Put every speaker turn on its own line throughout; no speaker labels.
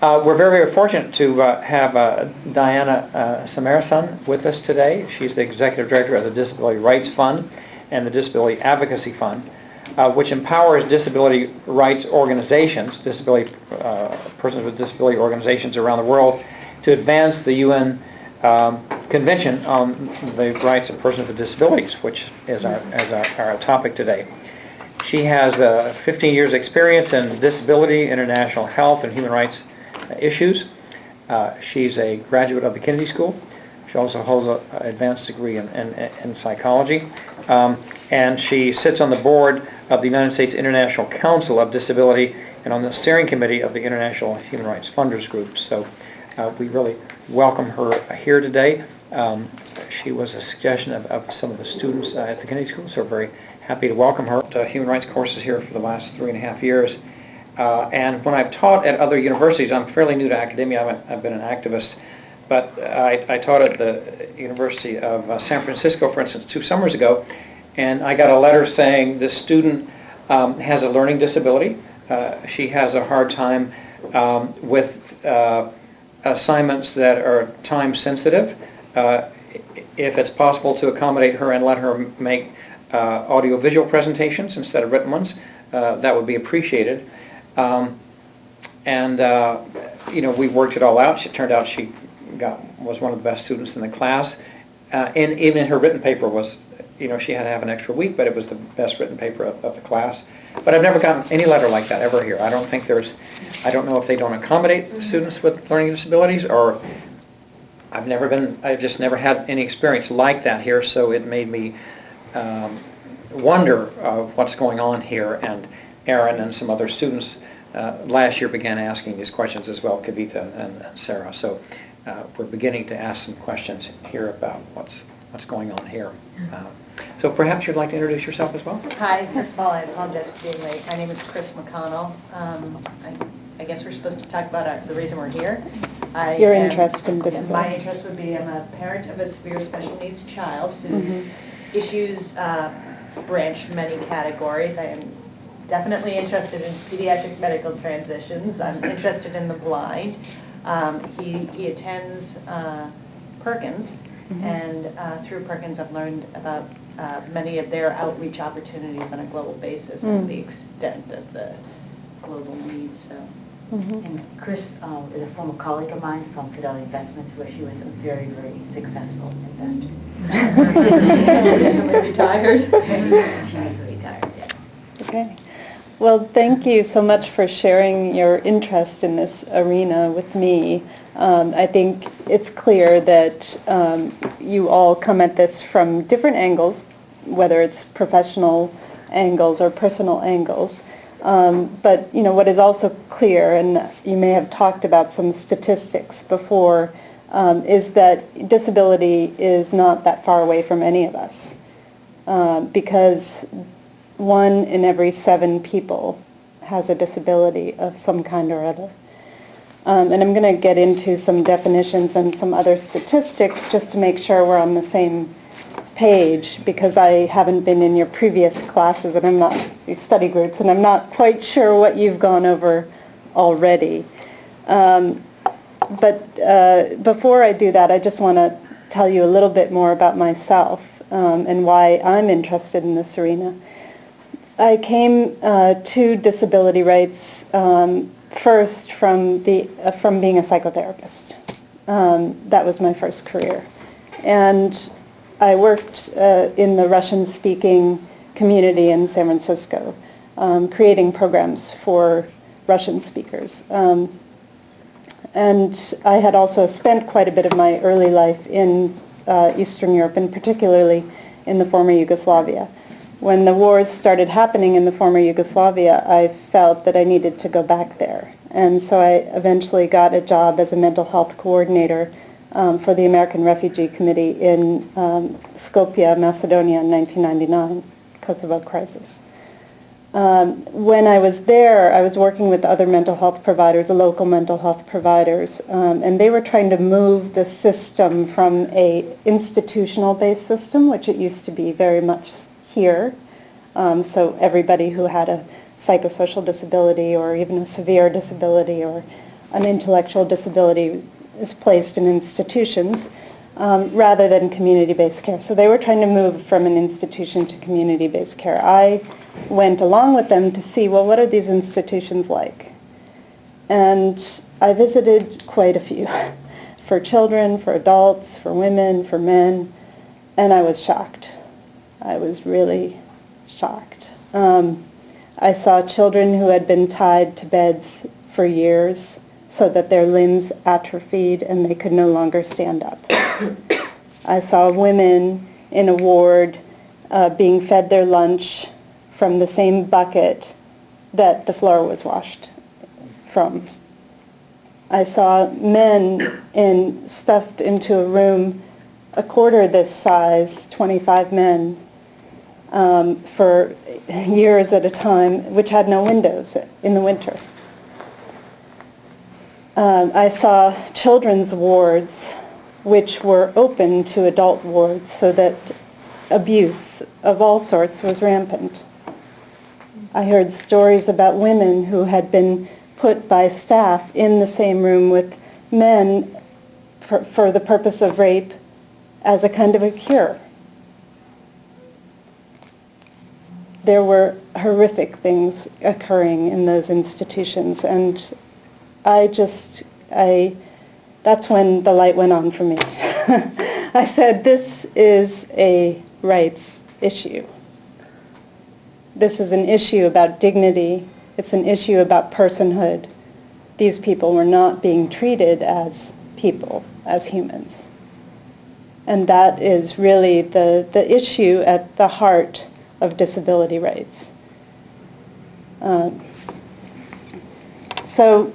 We're very, very fortunate to have Diana Samarasan with us today. She's the Executive Director of the Disability Rights Fund and the Disability Advocacy Fund, which empowers disability rights organizations, persons with disability organizations around the world, to advance the UN Convention on the Rights of Persons with Disabilities, which is our topic today. She has 15 years experience in disability, international health, and human rights issues. She's a graduate of the Kennedy School. She also holds an advanced degree in psychology. And she sits on the board of the United States International Council of Disability and on the steering committee of the International Human Rights Funders Group. So we really welcome her here today. She was a suggestion of some of the students at the Kennedy School, so we're very happy to welcome her to human rights courses here for the last 3.5 years. And when I've taught at other universities, I'm fairly new to academia. I've been an activist, but I taught at the University of San Francisco, for instance, 2 summers ago, and I got a letter saying this student has a learning disability. She has a hard time with assignments that are time sensitive. If it's possible to accommodate her and let her make audio-visual presentations instead of written ones, that would be appreciated. We worked it all out. It turned out she was one of the best students in the class, and even her written paper was, she had to have an extra week, but it was the best written paper of the class. But I've never gotten any letter like that ever here. I don't know if they don't accommodate students with learning disabilities, or I've just never had any experience like that here, so it made me wonder what's going on here. And Aaron and some other students last year began asking these questions as well, Kavitha and Sarah. So we're beginning to ask some questions here about what's going on here. So perhaps you'd like to introduce yourself as well?
Hi, first of all, I apologize for being late. My name is Chris McConnell. I guess we're supposed to talk about the reason we're here.
Your interest in disability.
My interest would be I'm a parent of a severe special needs child whose issues branch many categories. I am definitely interested in pediatric medical transitions. I'm interested in the blind. He attends Perkins, and through Perkins I've learned about many of their outreach opportunities on a global basis and the extent of the global needs. So.
And Chris is a former colleague of mine from Fidelity Investments, where she was a very, very successful investor.
Recently retired.
She recently retired, yeah.
Okay. Well, thank you so much for sharing your interest in this arena with me. I think it's clear that you all come at this from different angles, whether it's professional angles or personal angles. But what is also clear, and you may have talked about some statistics before, is that disability is not that far away from any of us, because 1 in every 7 people has a disability of some kind or other. And I'm going to get into some definitions and some other statistics just to make sure we're on the same page, because I haven't been in your previous classes and your study groups, and I'm not quite sure what you've gone over already. But before I do that, I just want to tell you a little bit more about myself and why I'm interested in this arena. I came to disability rights first from being a psychotherapist. That was my first career. And I worked in the Russian-speaking community in San Francisco, creating programs for Russian speakers. And I had also spent quite a bit of my early life in Eastern Europe, and particularly in the former Yugoslavia. When the wars started happening in the former Yugoslavia, I felt that I needed to go back there. And so I eventually got a job as a mental health coordinator for the American Refugee Committee in Skopje, Macedonia in 1999, Kosovo crisis. When I was there, I was working with other mental health providers, local mental health providers, and they were trying to move the system from a institutional-based system, which it used to be very much here. So everybody who had a psychosocial disability or even a severe disability or an intellectual disability is placed in institutions rather than community-based care. So they were trying to move from an institution to community-based care. I went along with them to see, well, what are these institutions like? And I visited quite a few, for children, for adults, for women, for men, and I was shocked. I was really shocked. I saw children who had been tied to beds for years so that their limbs atrophied and they could no longer stand up. I saw women in a ward being fed their lunch from the same bucket that the floor was washed from. I saw men stuffed into a room a quarter this size, 25 men, for years at a time, which had no windows in the winter. I saw children's wards which were open to adult wards so that abuse of all sorts was rampant. I heard stories about women who had been put by staff in the same room with men for the purpose of rape as a kind of a cure. There were horrific things occurring in those institutions, and that's when the light went on for me. I said, this is a rights issue. This is an issue about dignity. It's an issue about personhood. These people were not being treated as people, as humans. And that is really the issue at the heart of disability rights. So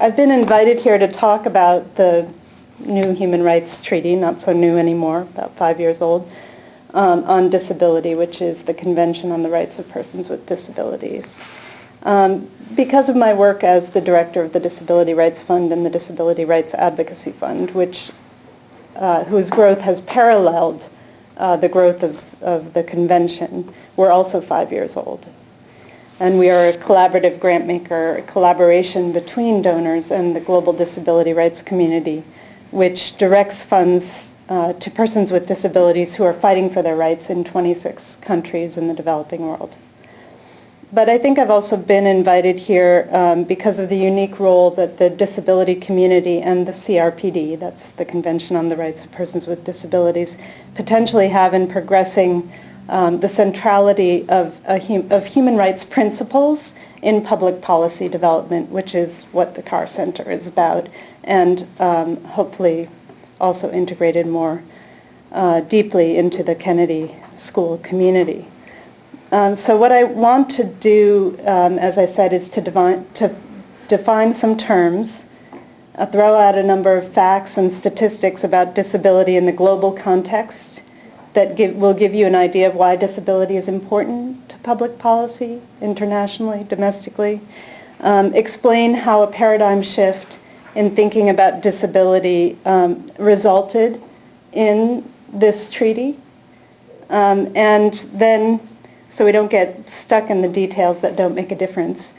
I've been invited here to talk about the new Human Rights Treaty, not so new anymore, about 5 years old, on disability, which is the Convention on the Rights of Persons with Disabilities. Because of my work as the director of the Disability Rights Fund and the Disability Rights Advocacy Fund, whose growth has paralleled the growth of the convention, we're also 5 years old. And we are a collaborative grant maker, a collaboration between donors and the global disability rights community, which directs funds to persons with disabilities who are fighting for their rights in 26 countries in the developing world. But I think I've also been invited here because of the unique role that the disability community and the CRPD, that's the Convention on the Rights of Persons with Disabilities, potentially have in progressing the centrality of human rights principles in public policy development, which is what the Carr Center is about, and hopefully also integrated more deeply into the Kennedy School community. So what I want to do, as I said, is to define some terms, throw out a number of facts and statistics about disability in the global context that will give you an idea of why disability is important to public policy, internationally, domestically. Explain how a paradigm shift in thinking about disability resulted in this treaty. And then, so we don't get stuck in the details that don't make a difference,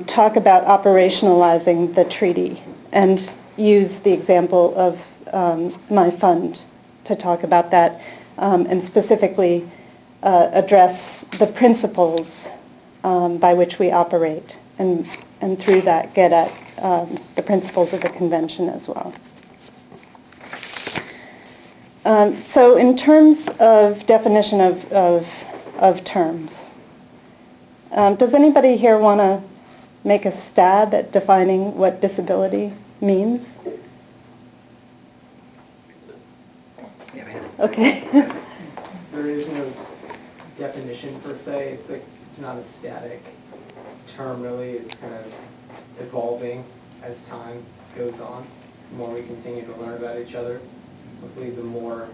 talk about operationalizing the treaty and use the example of my fund to talk about that, and specifically address the principles by which we operate, and through that get at the principles of the convention as well. So in terms of definition of terms, does anybody here want to make a stab at defining what disability means? Okay.
There is no definition per se. It's not a static term really. It's kind of evolving as time goes on. The more we continue to learn about each other, hopefully the more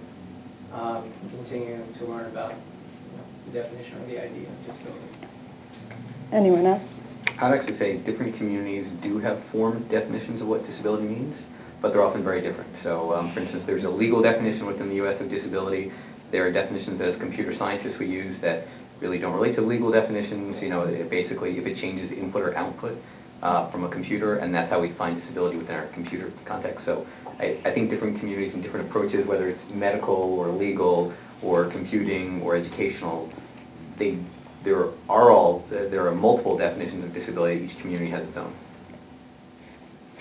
we continue to learn about the definition or the idea of disability.
Anyone else?
I'd actually say different communities do have formed definitions of what disability means, but they're often very different. So, for instance, there's a legal definition within the U.S. of disability. There are definitions as computer scientists we use that really don't relate to legal definitions. You know, basically, if it changes input or output, from a computer, and that's how we define disability within our computer context. So I think different communities and different approaches, whether it's medical or legal or computing or educational, there are multiple definitions of disability. Each community has its own.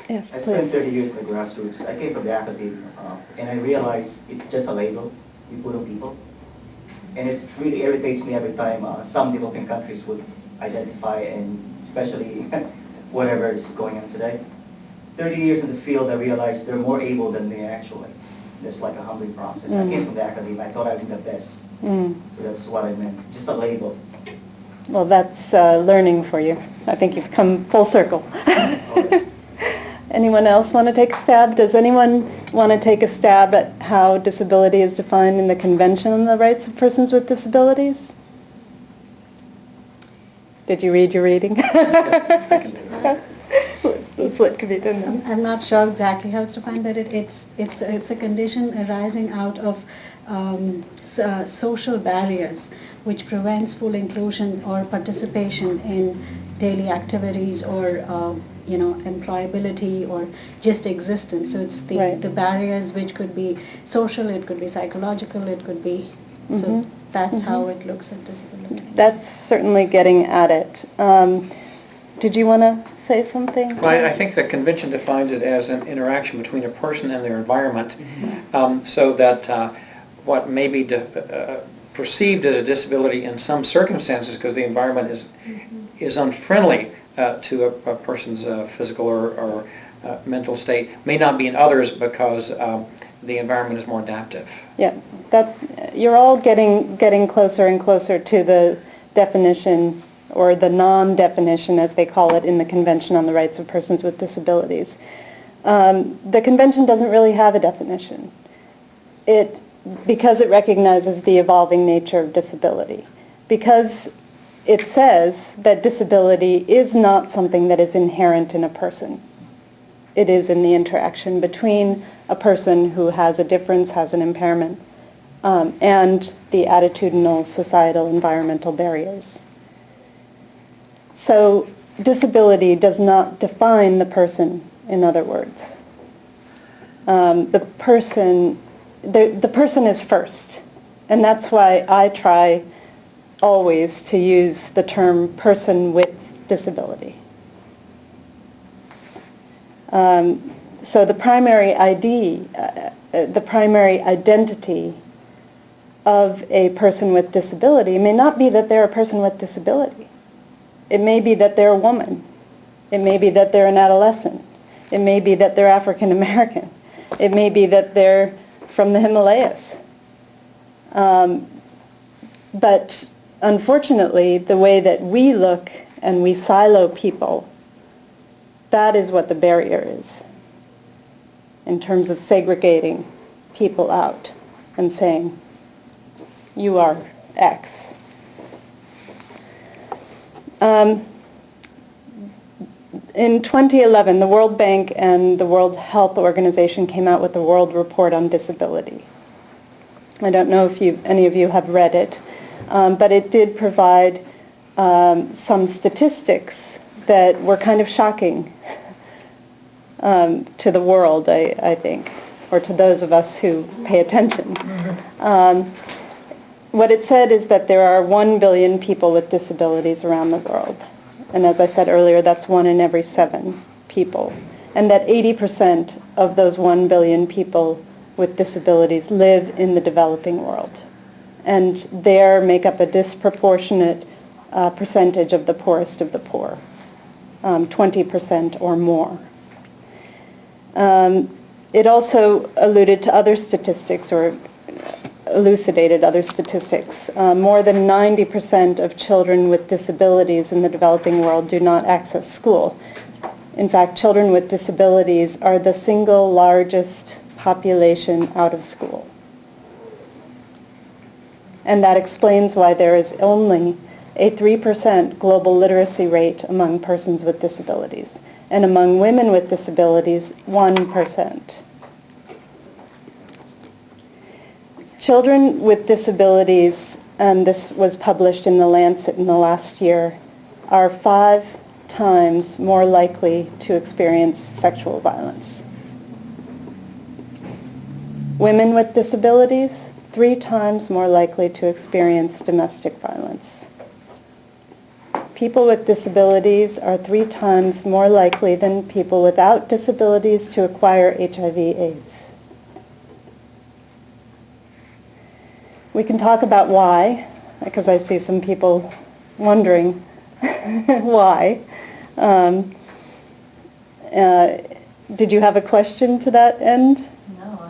Yes,
I spent
please.
30 years in the grassroots. I came from the academy, and I realized it's just a label we put on people. And it really irritates me every time some developing countries would identify, and especially whatever is going on today. 30 years in the field, I realized they're more able than me actually. It's like a humbling process. I came from the academy. I thought I was the best. So that's what I meant. Just a label.
Well, that's learning for you. I think you've come full circle. Anyone else want to take a stab? Does anyone want to take a stab at how disability is defined in the Convention on the Rights of Persons with Disabilities? Did you read your reading? Let's let Kavita know.
I'm not sure exactly how it's defined, but it's a condition arising out of social barriers which prevents full inclusion or participation in daily activities or employability or just existence. So it's the barriers which could be social, it could be psychological, it could be so that's how it looks at disability.
That's certainly getting at it. Did you want to say something?
Well, I think the convention defines it as an interaction between a person and their environment, so that what may be perceived as a disability in some circumstances, because the environment is unfriendly to a person's physical or mental state, may not be in others because the environment is more adaptive.
Yeah, that you're all getting closer and closer to the definition, or the non-definition as they call it in the Convention on the Rights of Persons with Disabilities. The Convention doesn't really have a definition. Because it recognizes the evolving nature of disability. Because it says that disability is not something that is inherent in a person. It is in the interaction between a person who has a difference, has an impairment, and the attitudinal, societal, environmental barriers. So disability does not define the person, in other words. The person is first, and that's why I try always to use the term person with disability. So the primary ID, the primary identity of a person with disability may not be that they're a person with disability. It may be that they're a woman. It may be that they're an adolescent. It may be that they're African American. It may be that they're from the Himalayas. But unfortunately, the way that we look and we silo people, that is what the barrier is in terms of segregating people out and saying, you are X. In 2011, the World Bank and the World Health Organization came out with the World Report on Disability. I don't know if any of you have read it, but it did provide some statistics that were kind of shocking to the world, I think, or to those of us who pay attention. What it said is that there are 1 billion people with disabilities around the world. And as I said earlier, that's 1 in every 7 people. And that 80% of those 1 billion people with disabilities live in the developing world. And there make up a disproportionate percentage of the poorest of the poor, 20% or more. It also alluded to other statistics, or elucidated other statistics. More than 90% of children with disabilities in the developing world do not access school. In fact, children with disabilities are the single largest population out of school. And that explains why there is only a 3% global literacy rate among persons with disabilities, and among women with disabilities, 1%. Children with disabilities, and this was published in The Lancet in the last year, are 5 times more likely to experience sexual violence. Women with disabilities, 3 times more likely to experience domestic violence. People with disabilities are 3 times more likely than people without disabilities to acquire HIV/AIDS. We can talk about why, because I see some people wondering why. Did you have a question to that end?
No,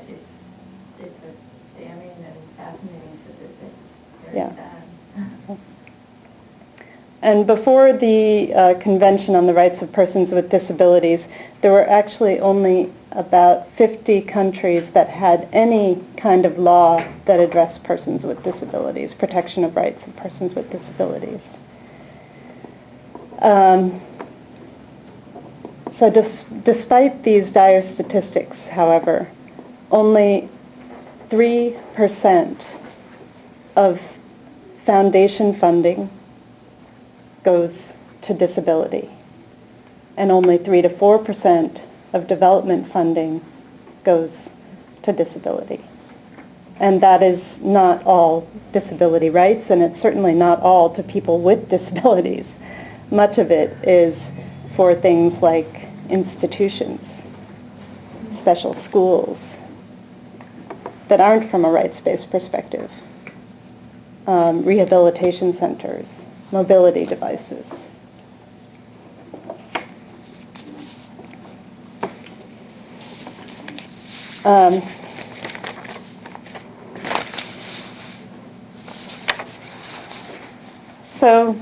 it's a damning and fascinating statistic. It's very
Yeah.
sad.
And before the Convention on the Rights of Persons with Disabilities, there were actually only about 50 countries that had any kind of law that addressed persons with disabilities, protection of rights of persons with disabilities. So despite these dire statistics, however, only 3% of foundation funding goes to disability, and only 3 to 4% of development funding goes to disability. And that is not all disability rights, and it's certainly not all to people with disabilities. Much of it is for things like institutions, special schools, that aren't from a rights-based perspective, rehabilitation centers, mobility devices. So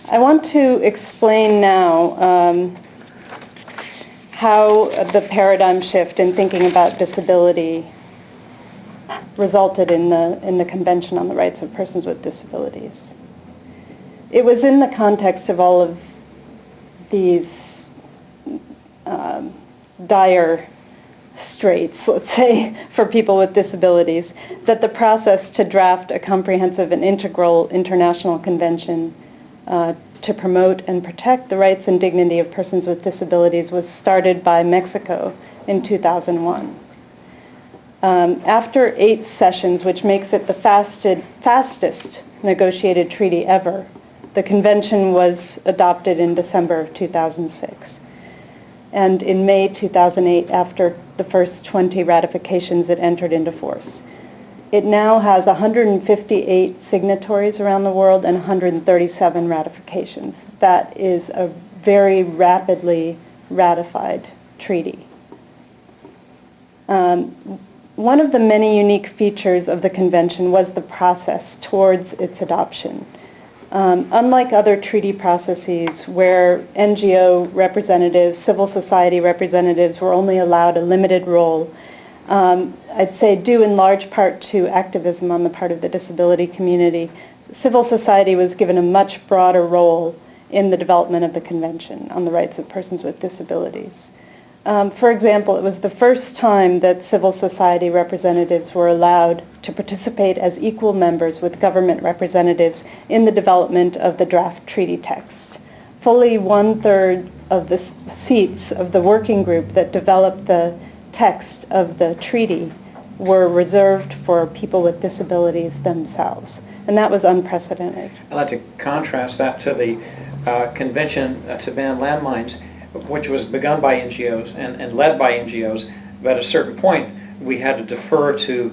I want to explain now how the paradigm shift in thinking about disability resulted in the Convention on the Rights of Persons with Disabilities. It was in the context of all of these dire straits, let's say, for people with disabilities, that the process to draft a comprehensive and integral international convention to promote and protect the rights and dignity of persons with disabilities was started by Mexico in 2001. After 8 sessions, which makes it the fastest negotiated treaty ever, the convention was adopted in December of 2006. And in May 2008, after the first 20 ratifications, it entered into force. It now has 158 signatories around the world and 137 ratifications. That is a very rapidly ratified treaty. One of the many unique features of the convention was the process towards its adoption. Unlike other treaty processes where NGO representatives, civil society representatives were only allowed a limited role, I'd say due in large part to activism on the part of the disability community, civil society was given a much broader role in the development of the Convention on the Rights of Persons with Disabilities. For example, it was the first time that civil society representatives were allowed to participate as equal members with government representatives in the development of the draft treaty text. Fully 1/3 of the seats of the working group that developed the text of the treaty were reserved for people with disabilities themselves, and that was unprecedented.
I'd like to contrast that to the convention to ban landmines, which was begun by NGOs and led by NGOs, but at a certain point we had to defer to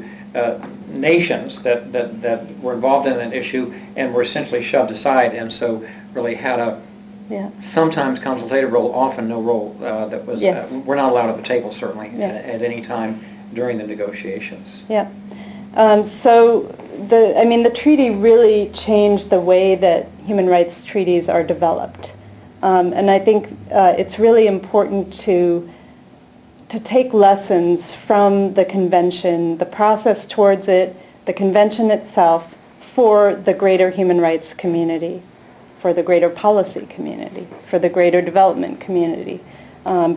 nations that were involved in that issue and were essentially shoved aside, and so really had a sometimes consultative role, often no role. That was we're not allowed at the table, certainly, at any time during the negotiations.
Yeah. So the treaty really changed the way that human rights treaties are developed. And I think it's really important to take lessons from the convention, the process towards it, the convention itself, for the greater human rights community, for the greater policy community, for the greater development community,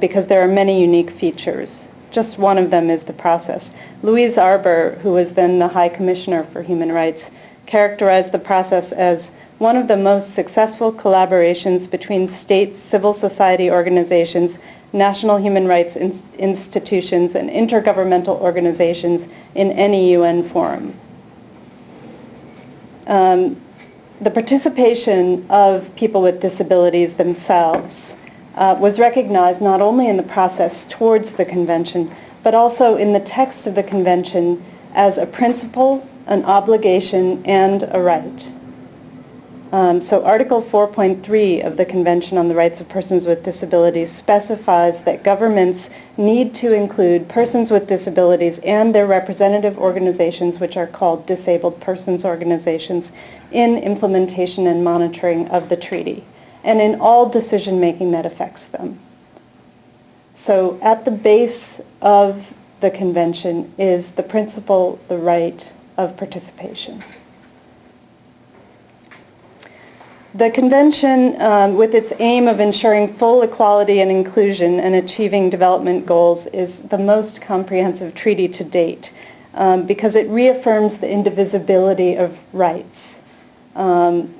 because there are many unique features. Just one of them is the process. Louise Arbour, who was then the High Commissioner for Human Rights, characterized the process as one of the most successful collaborations between state civil society organizations, national human rights institutions, and intergovernmental organizations in any UN forum. The participation of people with disabilities themselves was recognized not only in the process towards the convention, but also in the text of the convention as a principle, an obligation, and a right. So Article 4.3 of the Convention on the Rights of Persons with Disabilities specifies that governments need to include persons with disabilities and their representative organizations, which are called disabled persons organizations, in implementation and monitoring of the treaty, and in all decision-making that affects them. So at the base of the convention is the principle, the right of participation. The convention, with its aim of ensuring full equality and inclusion and achieving development goals, is the most comprehensive treaty to date because it reaffirms the indivisibility of rights. When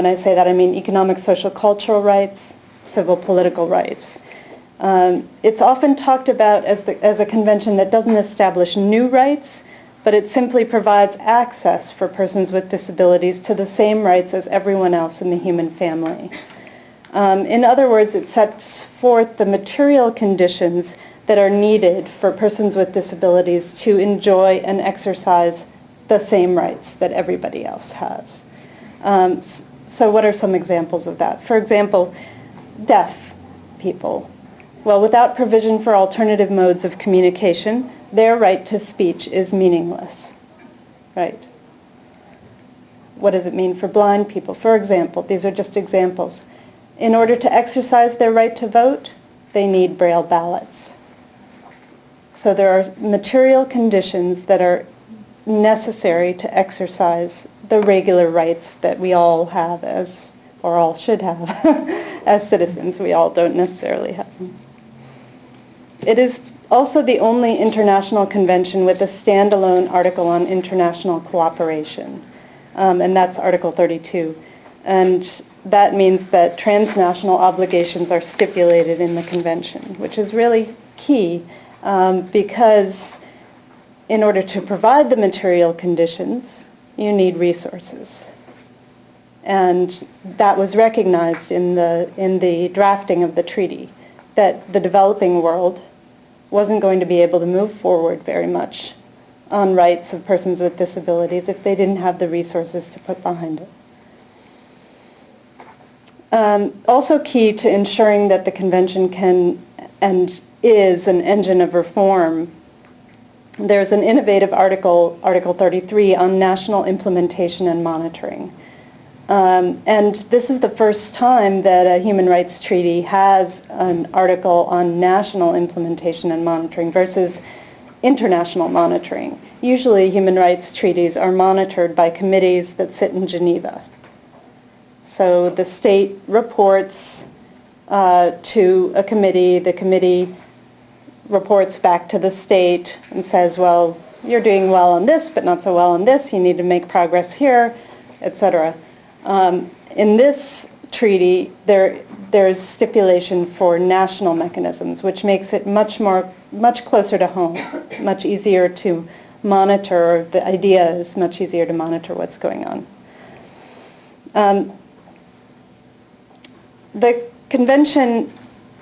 I say that, I mean economic, social, cultural rights, civil, political rights. It's often talked about as a convention that doesn't establish new rights, but it simply provides access for persons with disabilities to the same rights as everyone else in the human family. In other words, it sets forth the material conditions that are needed for persons with disabilities to enjoy and exercise the same rights that everybody else has. So what are some examples of that? For example, deaf people. Well, without provision for alternative modes of communication, their right to speech is meaningless, right? What does it mean for blind people? For example, these are just examples. In order to exercise their right to vote, they need Braille ballots. So there are material conditions that are necessary to exercise the regular rights that we all have or all should have as citizens. We all don't necessarily have them. It is also the only international convention with a standalone article on international cooperation, and that's Article 32. And that means that transnational obligations are stipulated in the convention, which is really key because in order to provide the material conditions, you need resources. And that was recognized in the drafting of the treaty, that the developing world wasn't going to be able to move forward very much on rights of persons with disabilities if they didn't have the resources to put behind it. Also key to ensuring that the convention can and is an engine of reform, there's an innovative article, Article 33, on national implementation and monitoring. And this is the first time that a human rights treaty has an article on national implementation and monitoring versus international monitoring. Usually human rights treaties are monitored by committees that sit in Geneva. So the state reports to a committee, the committee reports back to the state and says, well, you're doing well on this, but not so well on this, you need to make progress here, etc. In this treaty, there's stipulation for national mechanisms, which makes it much closer to home, much easier to monitor. The idea is much easier to monitor what's going on. The convention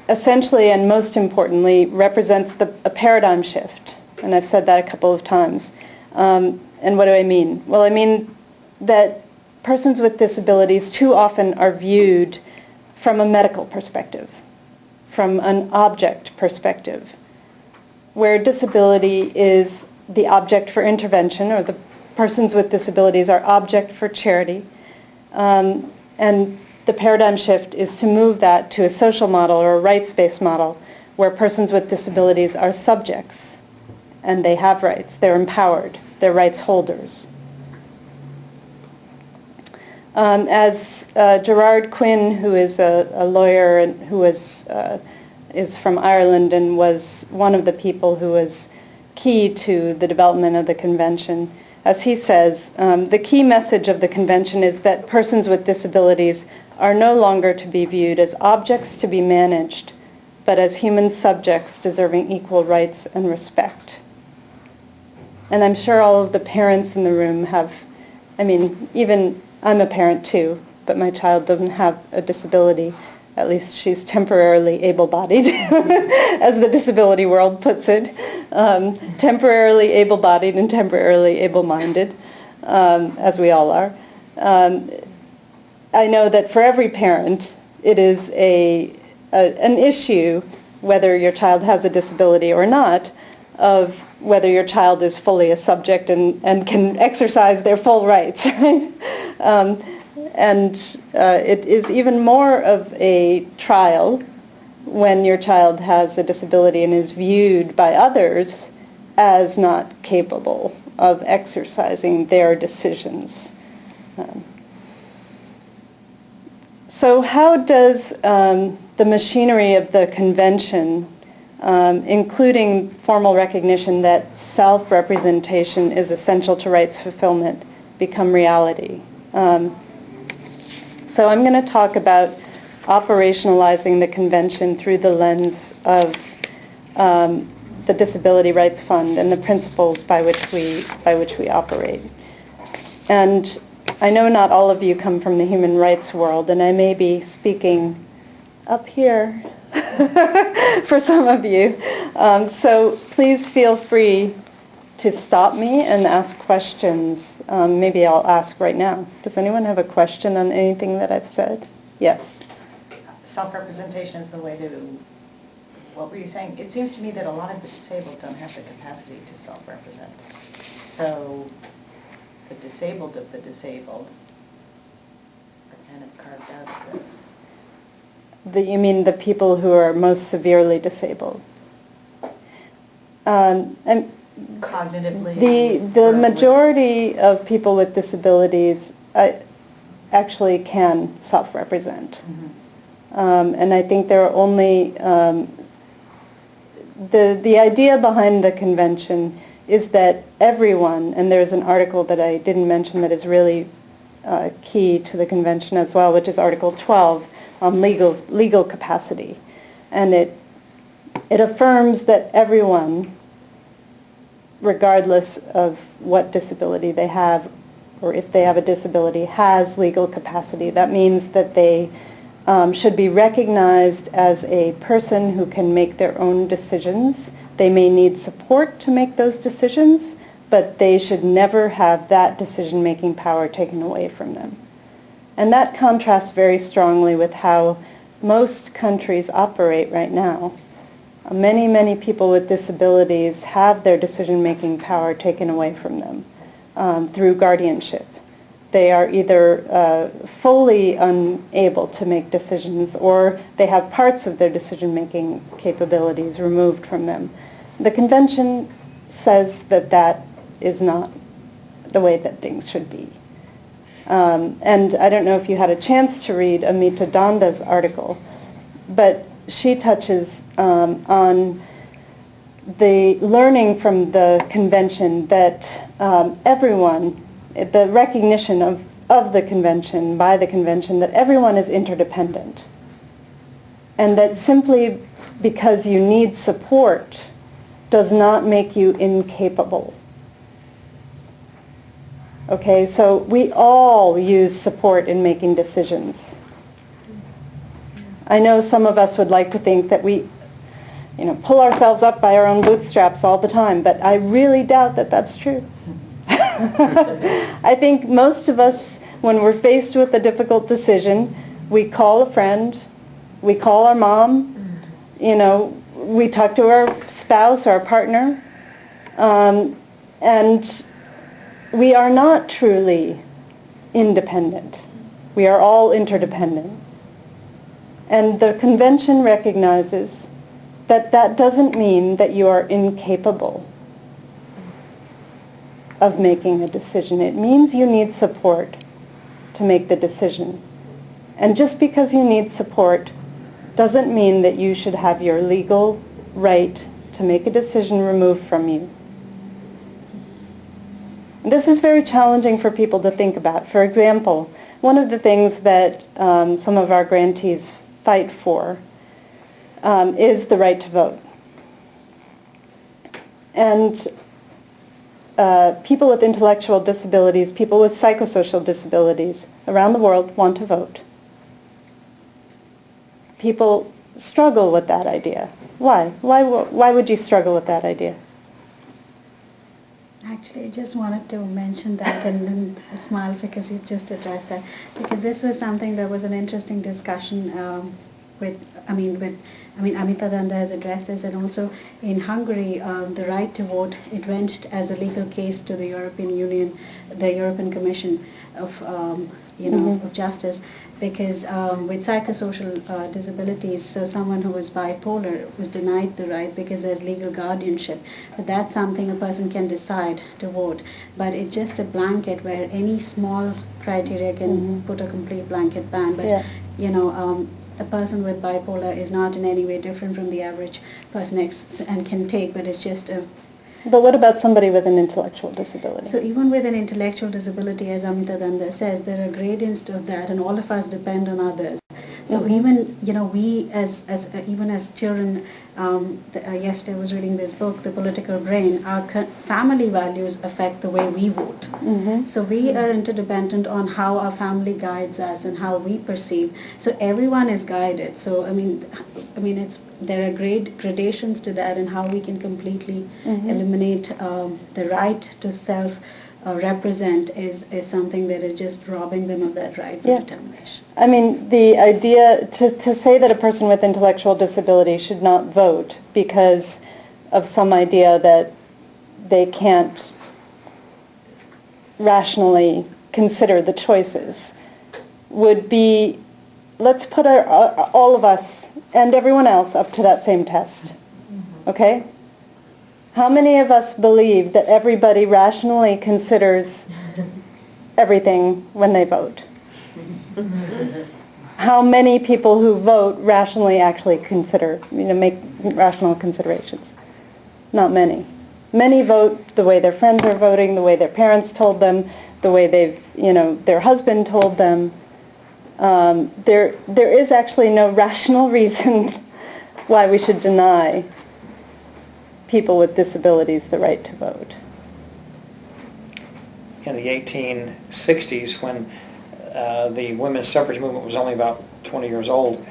essentially and most importantly represents a paradigm shift, and I've said that a couple of times. And what do I mean? Well, I mean that persons with disabilities too often are viewed from a medical perspective, from an object perspective, where disability is the object for intervention, or the persons with disabilities are object for charity. And the paradigm shift is to move that to a social model or a rights-based model where persons with disabilities are subjects and they have rights, they're empowered, they're rights holders. As Gerard Quinn, who is a lawyer and who is from Ireland and was one of the people who was key to the development of the convention, as he says, the key message of the convention is that persons with disabilities are no longer to be viewed as objects to be managed, but as human subjects deserving equal rights and respect. And I'm sure all of the parents in the room have, I mean, even I'm a parent too, but my child doesn't have a disability. At least she's temporarily able-bodied, as the disability world puts it. Temporarily able-bodied and temporarily able-minded, as we all are. I know that for every parent, it is an issue, whether your child has a disability or not, of whether your child is fully a subject and can exercise their full rights, right? It is even more of a trial when your child has a disability and is viewed by others as not capable of exercising their decisions. So how does the machinery of the convention, including formal recognition that self-representation is essential to rights fulfillment, become reality? So I'm going to talk about operationalizing the convention through the lens of the Disability Rights Fund and the principles by which we operate. And I know not all of you come from the human rights world, and I may be speaking up here for some of you. So please feel free to stop me and ask questions. Maybe I'll ask right now. Does anyone have a question on anything that I've said? Yes.
Self-representation is the way to, what were you saying? It seems to me that a lot of the disabled don't have the capacity to self-represent. So the disabled of the disabled are kind of carved out of this.
You mean the people who are most severely disabled? And
Cognitively.
the majority of people with disabilities actually can self-represent. Mm-hmm. And I think there are only, the idea behind the convention is that everyone, and there's an article that I didn't mention that is really key to the convention as well, which is Article 12 on legal capacity. And it affirms that everyone, regardless of what disability they have, or if they have a disability, has legal capacity. That means that they should be recognized as a person who can make their own decisions. They may need support to make those decisions, but they should never have that decision-making power taken away from them. And that contrasts very strongly with how most countries operate right now. Many, many people with disabilities have their decision-making power taken away from them through guardianship. They are either fully unable to make decisions, or they have parts of their decision-making capabilities removed from them. The convention says that that is not the way that things should be. And I don't know if you had a chance to read Amita Danda's article, but she touches on the learning from the convention that everyone, the recognition of the convention, by the convention, that everyone is interdependent. And that simply because you need support does not make you incapable. Okay, so we all use support in making decisions. I know some of us would like to think that we, pull ourselves up by our own bootstraps all the time, but I really doubt that that's true. I think most of us, when we're faced with a difficult decision, we call a friend, we call our mom, we talk to our spouse or our partner, and we are not truly independent. We are all interdependent. And the convention recognizes that that doesn't mean that you are incapable of making a decision. It means you need support to make the decision. And just because you need support doesn't mean that you should have your legal right to make a decision removed from you. This is very challenging for people to think about. For example, one of the things that some of our grantees fight for is the right to vote. And people with intellectual disabilities, people with psychosocial disabilities around the world want to vote. People struggle with that idea. Why? Why would you struggle with that idea?
Actually, I just wanted to mention that and then smile because you just addressed that. Because this was something that was an interesting discussion Amita Danda has addressed this, and also in Hungary, the right to vote, it went as a legal case to the European Union, the European Commission of, of Justice, because with psychosocial disabilities, so someone who was bipolar was denied the right because there's legal guardianship. But that's something a person can decide to vote. But it's just a blanket where any small criteria can put a complete blanket ban. But, a person with bipolar is not in any way different from the average person and can take, but it's just a...
But what about somebody with an intellectual disability?
So even with an intellectual disability, as Amita Danda says, there are gradients of that, and all of us depend on others. So even, we as even as children, yesterday I was reading this book, The Political Brain, our family values affect the way we vote. So we are interdependent on how our family guides us and how we perceive. So everyone is guided. So there are gradations to that, and how we can completely eliminate the right to self represent is something that is just robbing them of that right for determination.
I mean, the idea to say that a person with intellectual disability should not vote because of some idea that they can't rationally consider the choices would be, let's put all of us and everyone else up to that same test, okay? How many of us believe that everybody rationally considers everything when they vote? How many people who vote rationally actually consider, make rational considerations? Not many. Many vote the way their friends are voting, the way their parents told them, the way their husband told them. There is actually no rational reason why we should deny people with disabilities the right to vote.
In the 1860s, when the women's suffrage movement was only about 20 years old,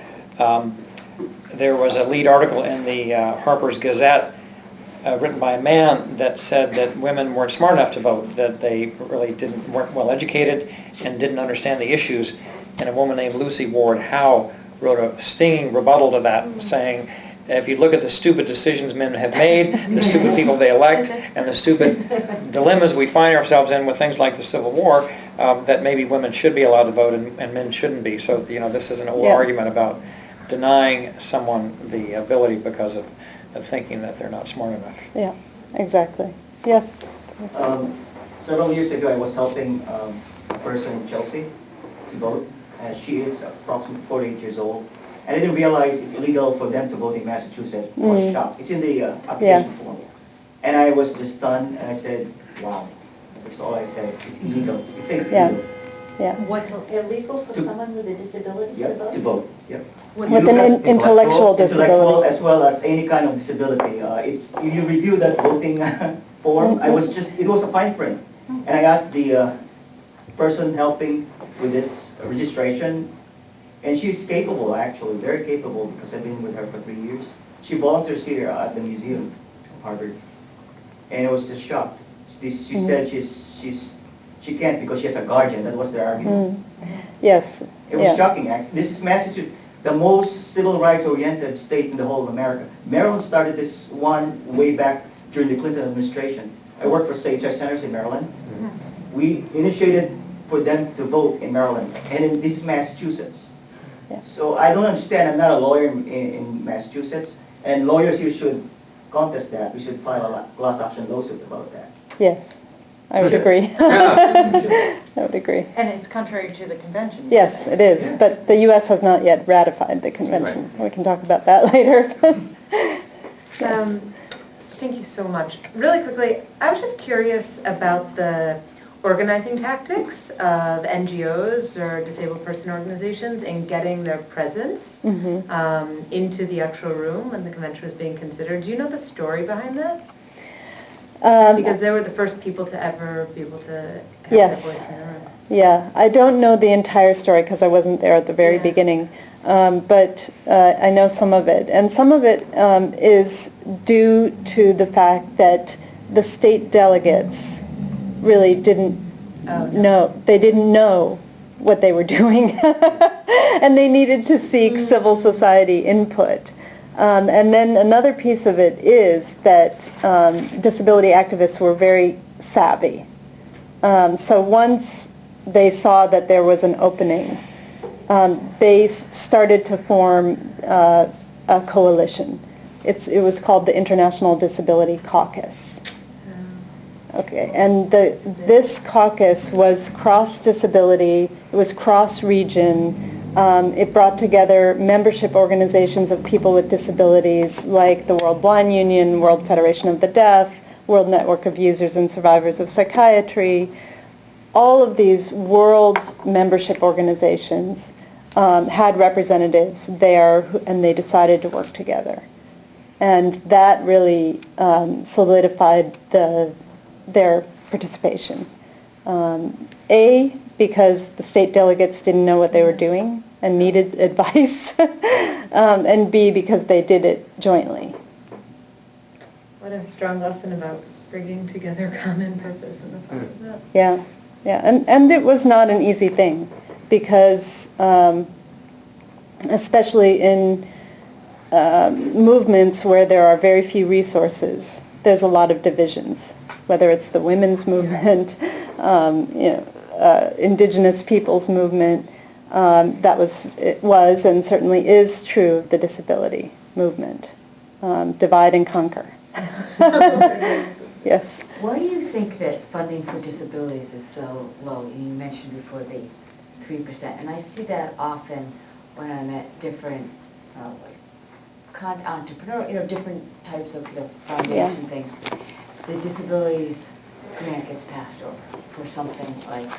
there was a lead article in the Harper's Gazette written by a man that said that women weren't smart enough to vote, that they really weren't well educated and didn't understand the issues. And a woman named Lucy Ward Howe wrote a stinging rebuttal to that, saying, if you look at the stupid decisions men have made, the stupid people they elect, and the stupid dilemmas we find ourselves in with things like the Civil War, that maybe women should be allowed to vote and men shouldn't be. So, this is an old argument about denying someone the ability because of thinking that they're not smart enough.
Yeah, exactly. Yes?
Several years ago, I was helping a person in Chelsea to vote. She is approximately 48 years old. And I didn't realize it's illegal for them to vote in Massachusetts. I was shocked. It's in the application form. And I was just stunned, and I said, wow. That's all I said. It's illegal. It says illegal.
Yeah.
What's illegal for someone with a disability to vote?
To vote. Yep.
With an intellectual disability.
Intellectual as well as any kind of disability. If you review that voting form, it was a fine print. And I asked the person helping with this registration, and she's capable, actually, very capable, because I've been with her for 3 years. She volunteers here at the museum of Harvard, and I was just shocked. She said she can't because she has a guardian. That was their argument.
Yes.
It was shocking. This is Massachusetts, the most civil rights-oriented state in the whole of America. Maryland started this one way back during the Clinton administration. I worked for CHS Centers in Maryland. We initiated for them to vote in Maryland, and this is Massachusetts.
Yeah.
So I don't understand. I'm not a lawyer in Massachusetts, and lawyers here should contest that. We should file a class action lawsuit about that.
Yes, I would agree. I would agree.
And it's contrary to the convention.
Yes, it is, but the U.S. has not yet ratified the convention. We can talk about that later.
Thank you so much. Really quickly, I was just curious about the organizing tactics of NGOs or disabled person organizations in getting their presence into the actual room when the convention was being considered. Do you know the story behind that? Because they were the first people to ever be able to have their voice in the room.
Yeah, I don't know the entire story because I wasn't there at the very beginning, but I know some of it. And some of it is due to the fact that the state delegates really didn't know. They didn't know what they were doing, and they needed to seek civil society input. And then another piece of it is that disability activists were very savvy. So once they saw that there was an opening, they started to form a coalition. It was called the International Disability Caucus. Okay, and this caucus was cross-disability, it was cross-region. It brought together membership organizations of people with disabilities like the World Blind Union, World Federation of the Deaf, World Network of Users and Survivors of Psychiatry. All of these world membership organizations had representatives there, and they decided to work together. And that really solidified their participation. Because the state delegates didn't know what they were doing and needed advice, and B, because they did it jointly.
What a strong lesson about bringing together common purpose in the front of that.
Yeah, and it was not an easy thing, because especially in movements where there are very few resources, there's a lot of divisions, whether it's the women's movement, indigenous peoples movement. That was and certainly is true of the disability movement. Divide and conquer. Yes.
Why do you think that funding for disabilities is so low? You mentioned before the 3%, and I see that often when I'm at different entrepreneur, different types of foundation things. The disabilities grant gets passed over for something like,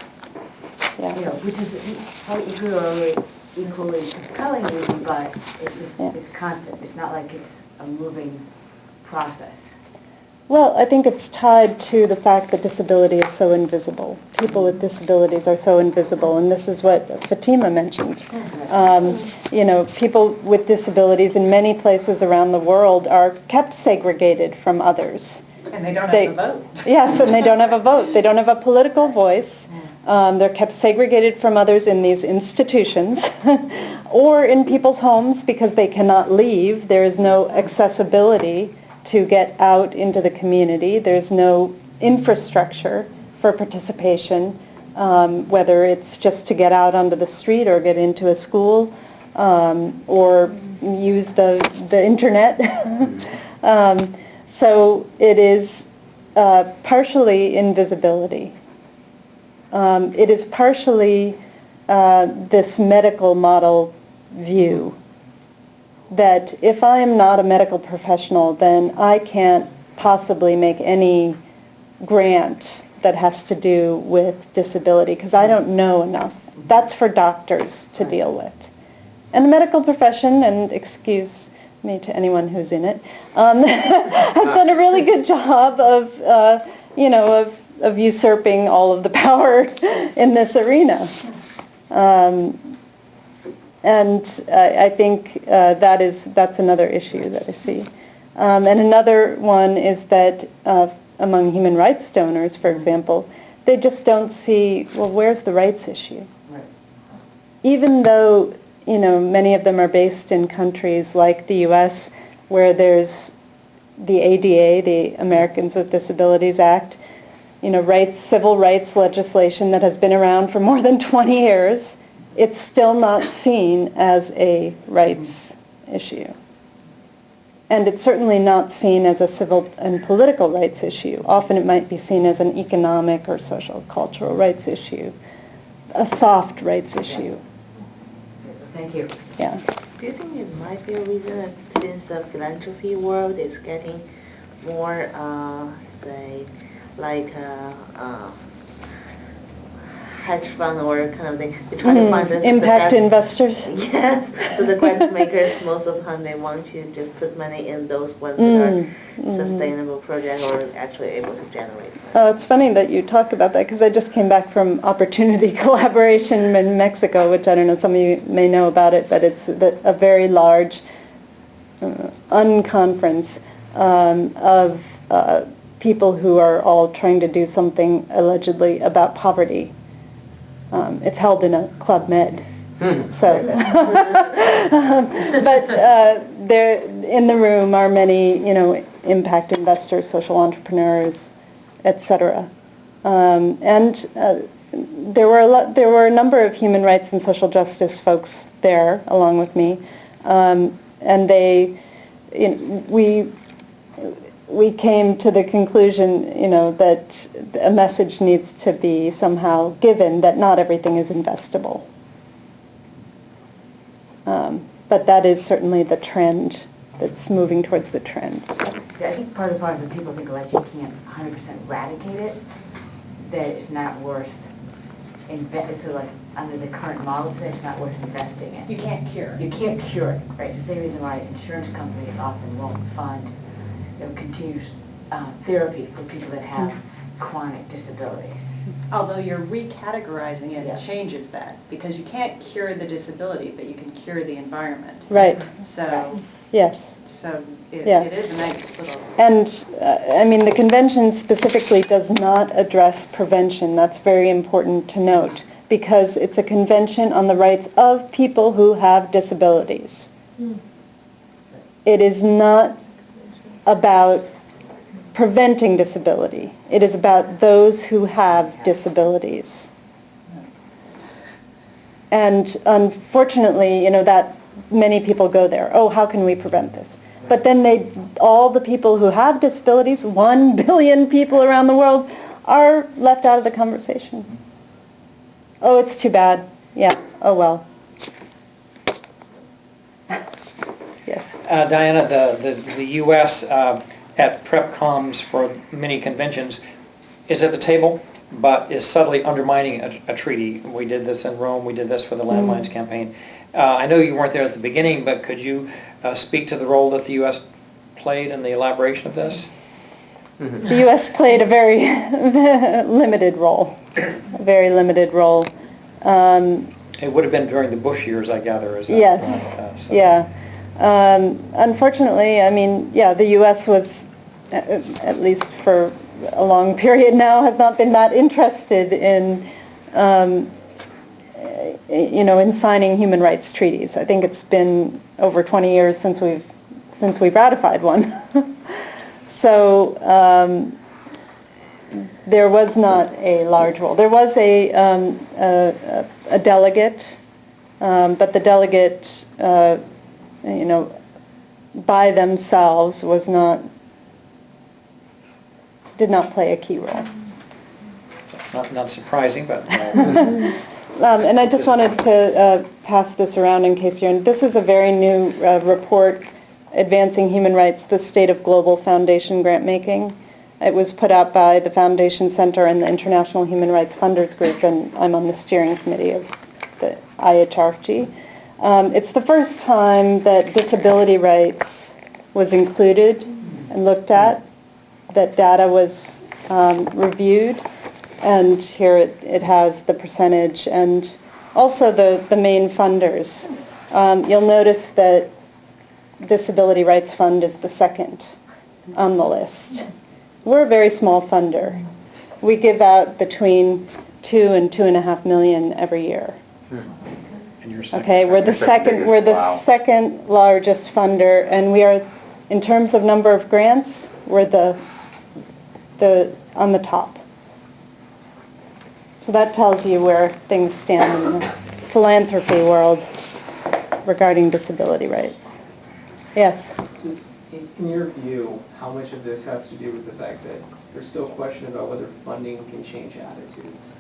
which is probably equally compelling reason, but it's just it's constant. It's not like it's a moving process.
Well, I think it's tied to the fact that disability is so invisible. People with disabilities are so invisible, and this is what Fatima mentioned. People with disabilities in many places around the world are kept segregated from others.
And they don't have a vote.
Yes, and they don't have a vote. They don't have a political voice. They're kept segregated from others in these institutions or in people's homes because they cannot leave. There is no accessibility to get out into the community. There's no infrastructure for participation, whether it's just to get out onto the street or get into a school or use the internet. So it is partially invisibility. It is partially this medical model view that if I am not a medical professional, then I can't possibly make any grant that has to do with disability because I don't know enough. That's for doctors to deal with. And the medical profession, and excuse me to anyone who's in it, has done a really good job of usurping all of the power in this arena. And I think that's another issue that I see. And another one is that among human rights donors, for example, they just don't see, well, where's the rights issue?
Right.
Even though, many of them are based in countries like the U.S., where there's the ADA, the Americans with Disabilities Act, civil rights legislation that has been around for more than 20 years, it's still not seen as a rights issue. And it's certainly not seen as a civil and political rights issue. Often it might be seen as an economic or social, cultural rights issue, a soft rights issue.
Thank you.
Yeah.
Do you think it might be a reason that since the philanthropy world is getting more, say, like hedge fund or kind of thing. They try to find the
Impact
best-
investors?
Yes, so the grant makers, most of the time, they want to just put money in those ones that are sustainable projects or actually able to generate money.
Oh, it's funny that you talk about that because I just came back from Opportunity Collaboration in Mexico, which I don't know, some of you may know about it, but it's a very large unconference of people who are all trying to do something allegedly about poverty. It's held in a Club Med. So, but there in the room are many, impact investors, social entrepreneurs, etc. And there were a number of human rights and social justice folks there, along with me, and they, we came to the conclusion, that a message needs to be somehow given that not everything is investable. But that is certainly the trend that's moving towards the trend.
Yeah, I think part of the problem is that people think like you can't 100% eradicate it, that it's not worth so like under the current model today, it's not worth investing in.
You can't cure it.
You can't cure it, right? It's the same reason why insurance companies often won't fund continuous therapy for people that have chronic disabilities.
Although you're recategorizing it,
Yes.
it changes that, because you can't cure the disability, but you can cure the environment.
Right.
So,
Yes.
it
Yeah.
is a nice little...
And, the convention specifically does not address prevention. That's very important to note, because it's a convention on the rights of people who have disabilities. It is not about preventing disability. It is about those who have disabilities. And unfortunately, that many people go there. Oh, how can we prevent this? But then all the people who have disabilities, 1 billion people around the world, are left out of the conversation. Oh, it's too bad. Yeah, oh well. Yes.
Diana, the U.S. At PrepComs for many conventions is at the table, but is subtly undermining a treaty. We did this in Rome. We did this for the landmines campaign. I know you weren't there at the beginning, but could you speak to the role that the U.S. played in the elaboration of this?
The U.S. played a very limited role. A very limited role.
It would have been during the Bush years, I gather. Is that
Yes.
right?
Yeah. Unfortunately, the U.S. was, at least for a long period now, has not been that interested in, in signing human rights treaties. I think it's been over 20 years since we've ratified one. So there was not a large role. There was a delegate, but the delegate, by themselves did not play a key role.
Not surprising, but...
And I just wanted to pass this around in case you're... This is a very new report, Advancing Human Rights, the State of Global Foundation Grant Making. It was put out by the Foundation Center and the International Human Rights Funders Group, and I'm on the steering committee of the IHRG. It's the first time that disability rights was included and looked at, that data was reviewed, and here it has the percentage and also the main funders. You'll notice that Disability Rights Fund is the second on the list. We're a very small funder. We give out between 2 and 2.5 million every year.
And you're second.
Okay, we're the second. We're the second largest funder, and we are, in terms of number of grants, we're the on the top. So that tells you where things stand in the philanthropy world regarding disability rights. Yes.
Just in your view, how much of this has to do with the fact that there's still a question about whether funding can change attitudes?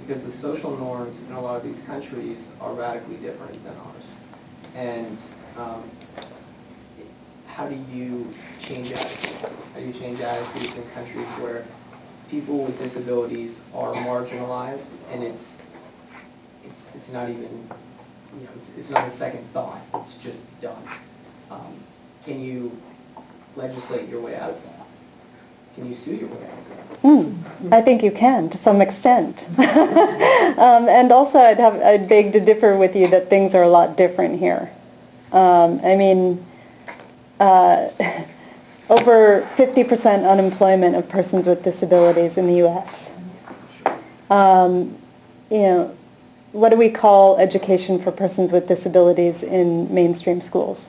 Because the social norms in a lot of these countries are radically different than ours. And how do you change attitudes? How do you change attitudes in countries where people with disabilities are marginalized and it's not even, you know, it's not a second thought, it's just done. Can you legislate your way out of that? Can you sue your way out of that?
I think you can, to some extent. And also, I'd beg to differ with you that things are a lot different here. I mean, over 50% unemployment of persons with disabilities in the U.S. You know, what do we call education for persons with disabilities in mainstream schools?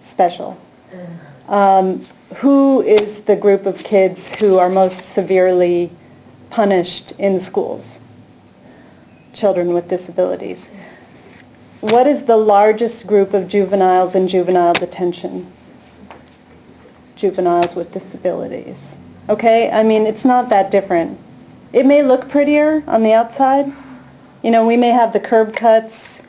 Special. Who is the group of kids who are most severely punished in schools? Children with disabilities. What is the largest group of juveniles in juvenile detention? Juveniles with disabilities. Okay, I mean, it's not that different. It may look prettier on the outside. You know, we may have the curb cuts,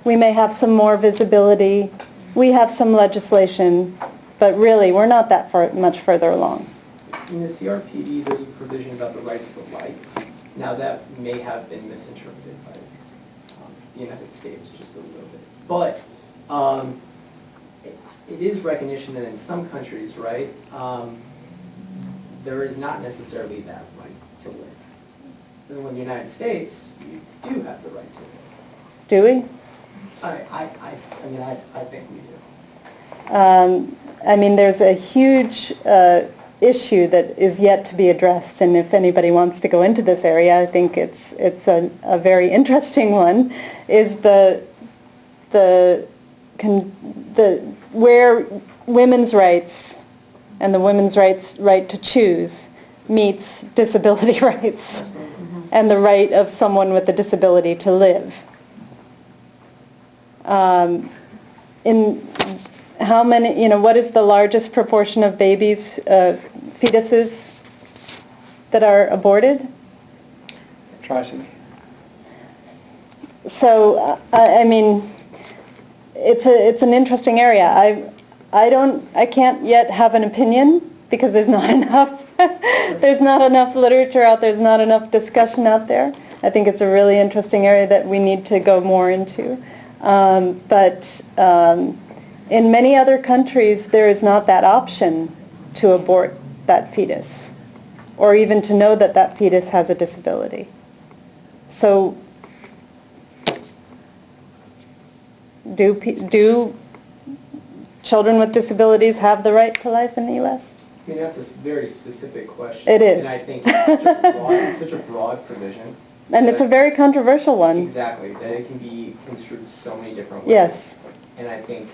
we may have some more visibility, we have some legislation, but really, we're not that much further along.
In the CRPD, there's a provision about the right to life. Now, that may have been misinterpreted by the United States just a little bit. But it is recognition that in some countries, right, there is not necessarily that right to live. Because in the United States, you do have the right to live.
Do we?
I mean, I think we do.
I mean, there's a huge issue that is yet to be addressed, and if anybody wants to go into this area, I think it's a very interesting one, is where women's rights and the women's right to choose meets disability rights and the right of someone with a disability to live. In how many, you know, what is the largest proportion of babies, fetuses that are aborted?
Tries me.
So, I mean, it's an interesting area. I can't yet have an opinion because there's not enough, there's not enough literature out there, there's not enough discussion out there. I think it's a really interesting area that we need to go more into. But in many other countries, there is not that option to abort that fetus, or even to know that that fetus has a disability. So, do children with disabilities have the right to life in the U.S.?
I mean, that's a very specific question.
It is.
And I think it's such a broad provision.
And it's a very controversial one.
Exactly, that it can be construed so many different ways.
Yes.
And I think,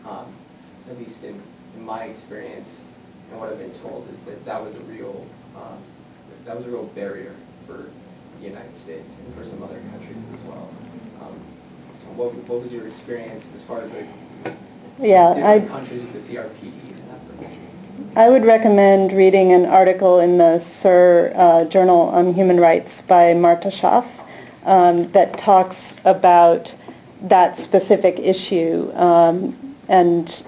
at least in my experience, and what I've been told, is that was a real barrier for the United States and for some other countries as well. What was your experience as far as the different countries with the CRPD and that provision?
I would recommend reading an article in the SIR Journal on Human Rights by Marta Schaaf that talks about that specific issue, and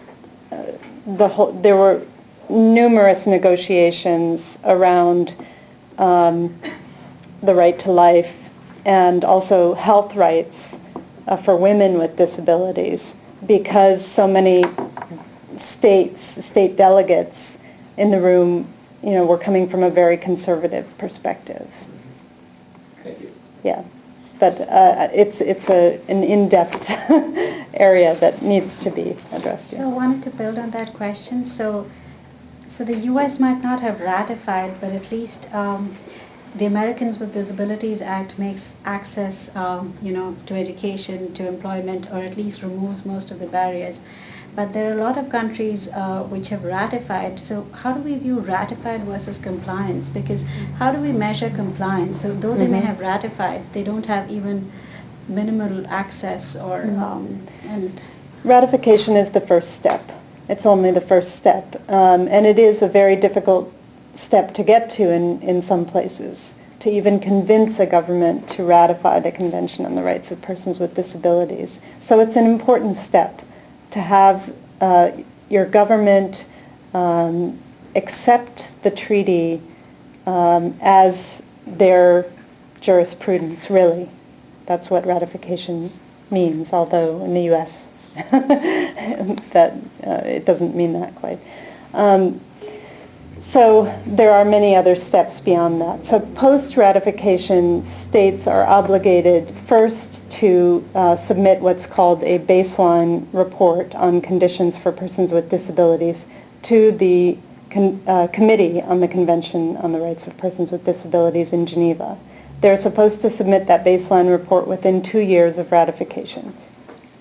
there were numerous negotiations around the right to life and also health rights for women with disabilities, because so many state delegates in the room, you know, were coming from a very conservative perspective.
Thank you.
Yeah, but it's an in-depth area that needs to be addressed.
So I wanted to build on that question. So the U.S. might not have ratified, but at least the Americans with Disabilities Act makes access, to education, to employment, or at least removes most of the barriers. But there are a lot of countries which have ratified. So how do we view ratified versus compliance? Because how do we measure compliance? So though they may have ratified, they don't have even minimal access or and
Ratification is the first step. It's only the first step. And it is a very difficult step to get to in some places, to even convince a government to ratify the Convention on the Rights of Persons with Disabilities. So it's an important step to have your government accept the treaty as their jurisprudence, really. That's what ratification means, although in the U.S. that it doesn't mean that quite. So there are many other steps beyond that. So post-ratification, states are obligated first to submit what's called a baseline report on conditions for persons with disabilities to the Committee on the Convention on the Rights of Persons with Disabilities in Geneva. They're supposed to submit that baseline report within 2 years of ratification.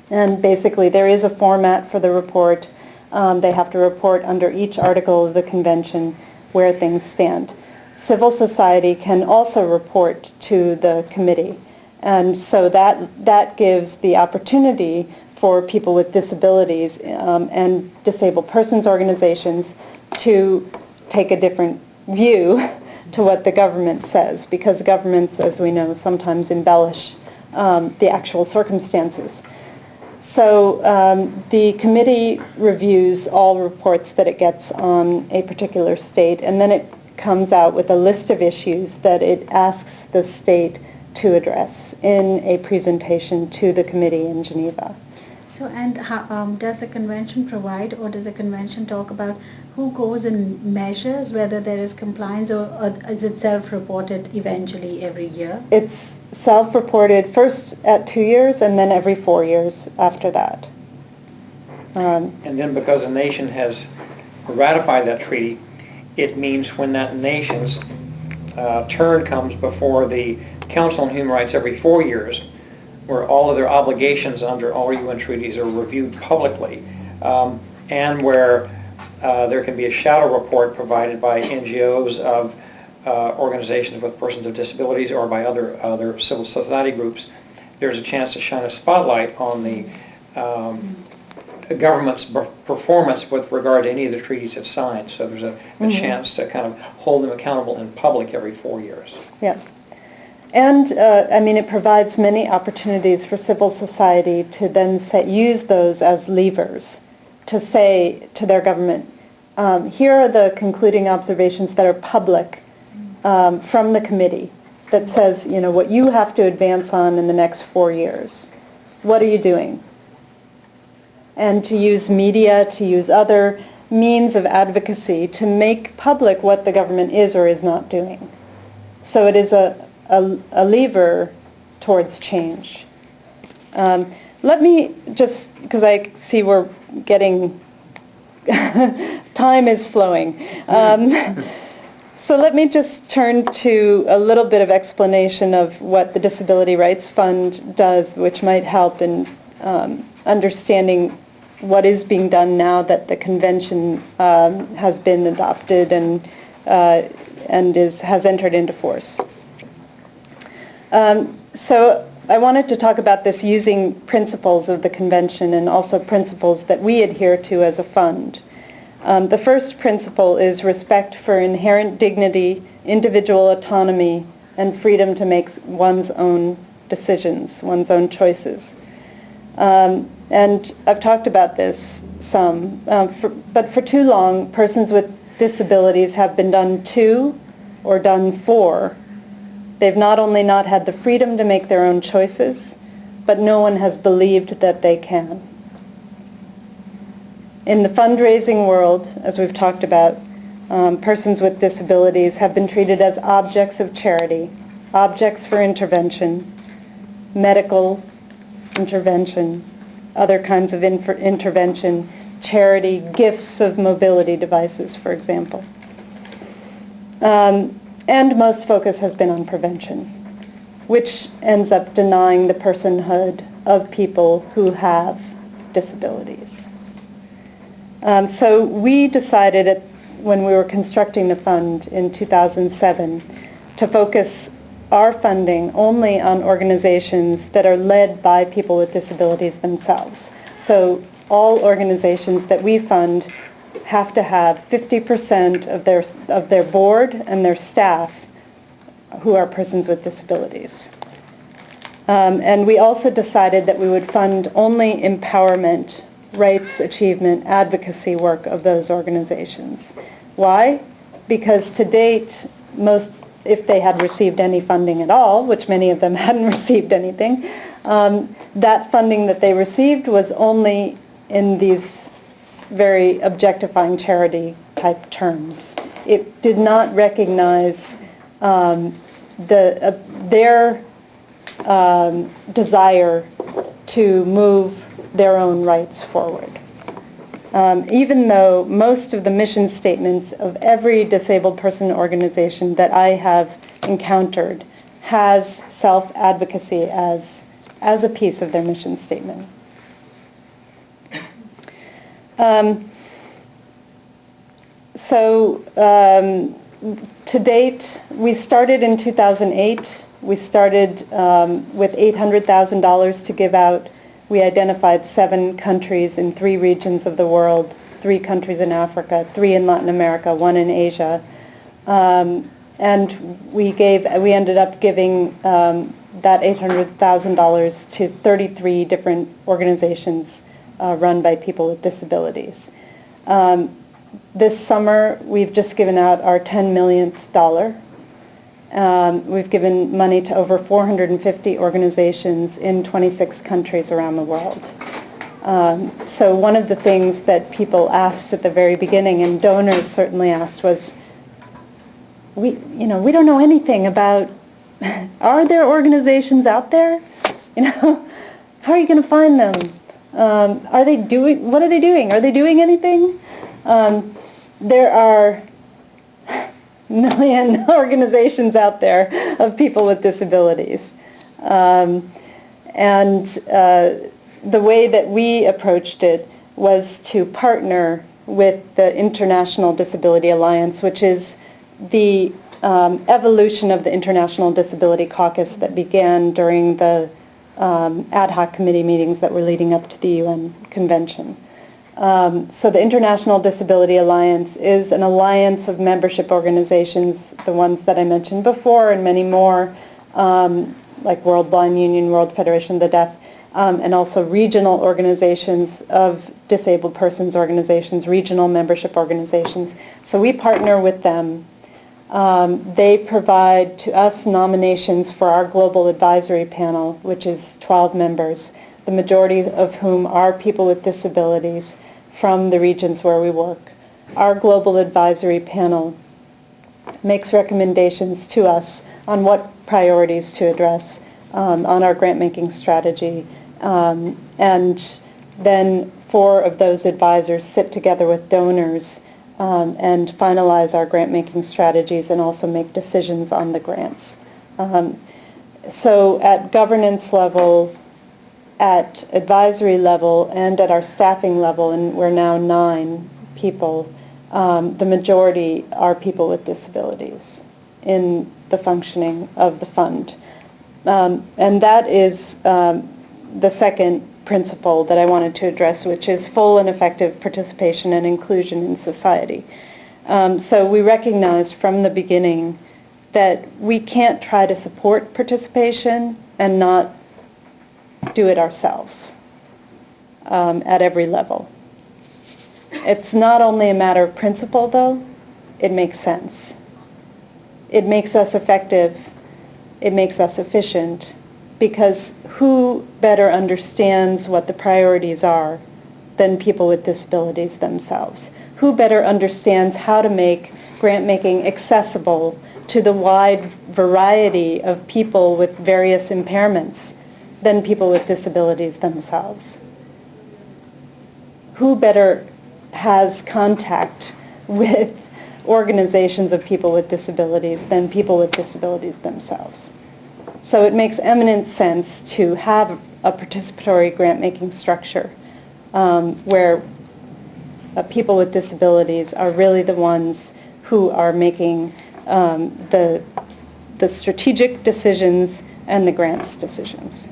And basically there is a format for the report. They have to report under each article of the convention where things stand. Civil society can also report to the committee. And so that gives the opportunity for people with disabilities and disabled persons organizations to take a different view to what the government says, because governments, as we know, sometimes embellish the actual circumstances. So the committee reviews all reports that it gets on a particular state, and then it comes out with a list of issues that it asks the state to address in a presentation to the committee in Geneva.
So, and how, does the convention provide, or does the convention talk about who goes and measures whether there is compliance, or is it self-reported eventually every year?
It's self-reported first at 2 years and then every 4 years after that.
And then because a nation has ratified that treaty, it means when that nation's turn comes before the Council on Human Rights every 4 years, where all of their obligations under all UN treaties are reviewed publicly, and where there can be a shadow report provided by NGOs of organizations with persons with disabilities or by other civil society groups. There's a chance to shine a spotlight on the government's performance with regard to any of the treaties it's signed. So there's a chance to kind of hold them accountable in public every 4 years.
Yeah. And, I mean, it provides many opportunities for civil society to then use those as levers to say to their government, here are the concluding observations that are public from the committee that says, you know, what you have to advance on in the next 4 years. What are you doing? And to use media, to use other means of advocacy to make public what the government is or is not doing. So it is a lever towards change. Let me just, because I see we're getting, time is flowing. So let me just turn to a little bit of explanation of what the Disability Rights Fund does, which might help in understanding what is being done now that the convention has been adopted and has entered into force. So I wanted to talk about this using principles of the convention and also principles that we adhere to as a fund. The first principle is respect for inherent dignity, individual autonomy, and freedom to make one's own decisions, one's own choices. And I've talked about this some, but for too long, persons with disabilities have been done to or done for. They've not only not had the freedom to make their own choices, but no one has believed that they can. In the fundraising world, as we've talked about, persons with disabilities have been treated as objects of charity, objects for intervention, medical intervention, other kinds of intervention, charity, gifts of mobility devices, for example. And most focus has been on prevention, which ends up denying the personhood of people who have disabilities. So we decided when we were constructing the fund in 2007 to focus our funding only on organizations that are led by people with disabilities themselves. So all organizations that we fund have to have 50% of their board and their staff who are persons with disabilities. And we also decided that we would fund only empowerment rights achievement advocacy work of those organizations. Why? Because to date, most, if they had received any funding at all, which many of them hadn't received anything, that funding that they received was only in these very objectifying charity type terms. It did not recognize their desire to move their own rights forward. Even though most of the mission statements of every disabled person organization that I have encountered has self-advocacy as a piece of their mission statement. To date, we started in 2008. We started with $800,000 to give out. We identified 7 countries in 3 regions of the world, 3 countries in Africa, 3 in Latin America, 1 in Asia. And we ended up giving that $800,000 to 33 different organizations run by people with disabilities. This summer, we've just given out our 10 millionth dollar. We've given money to over 450 organizations in 26 countries around the world. So one of the things that people asked at the very beginning, and donors certainly asked, was, we don't know anything about, are there organizations out there? How are you going to find them? What are they doing? Are they doing anything? There are a million organizations out there of people with disabilities. The way that we approached it was to partner with the International Disability Alliance, which is the evolution of the International Disability Caucus that began during the ad hoc committee meetings that were leading up to the UN Convention. So the International Disability Alliance is an alliance of membership organizations, the ones that I mentioned before and many more, like World Blind Union, World Federation of the Deaf, and also regional organizations of disabled persons organizations, regional membership organizations. So we partner with them. They provide to us nominations for our global advisory panel, which is 12 members, the majority of whom are people with disabilities from the regions where we work. Our global advisory panel makes recommendations to us on what priorities to address on our grant-making strategy. And then 4 of those advisors sit together with donors and finalize our grant-making strategies and also make decisions on the grants. So at governance level, at advisory level, and at our staffing level, and we're now 9 people, the majority are people with disabilities in the functioning of the fund. And that is the second principle that I wanted to address, which is full and effective participation and inclusion in society. So we recognized from the beginning that we can't try to support participation and not do it ourselves at every level. It's not only a matter of principle, though. It makes sense. It makes us effective. It makes us efficient, because who better understands what the priorities are than people with disabilities themselves? Who better understands how to make grant-making accessible to the wide variety of people with various impairments than people with disabilities themselves? Who better has contact with organizations of people with disabilities than people with disabilities themselves? So it makes eminent sense to have a participatory grant-making structure where people with disabilities are really the ones who are making the strategic decisions and the grants decisions.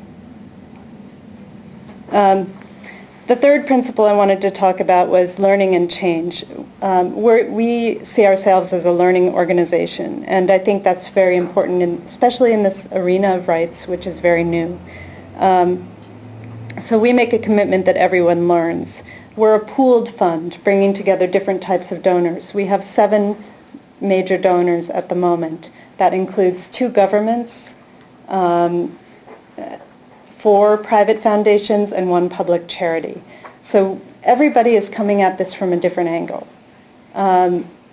The third principle I wanted to talk about was learning and change. We see ourselves as a learning organization, and I think that's very important, especially in this arena of rights, which is very new. So we make a commitment that everyone learns. We're a pooled fund, bringing together different types of donors. We have 7 major donors at the moment. That includes 2 governments, 4 private foundations, and 1 public charity. So everybody is coming at this from a different angle.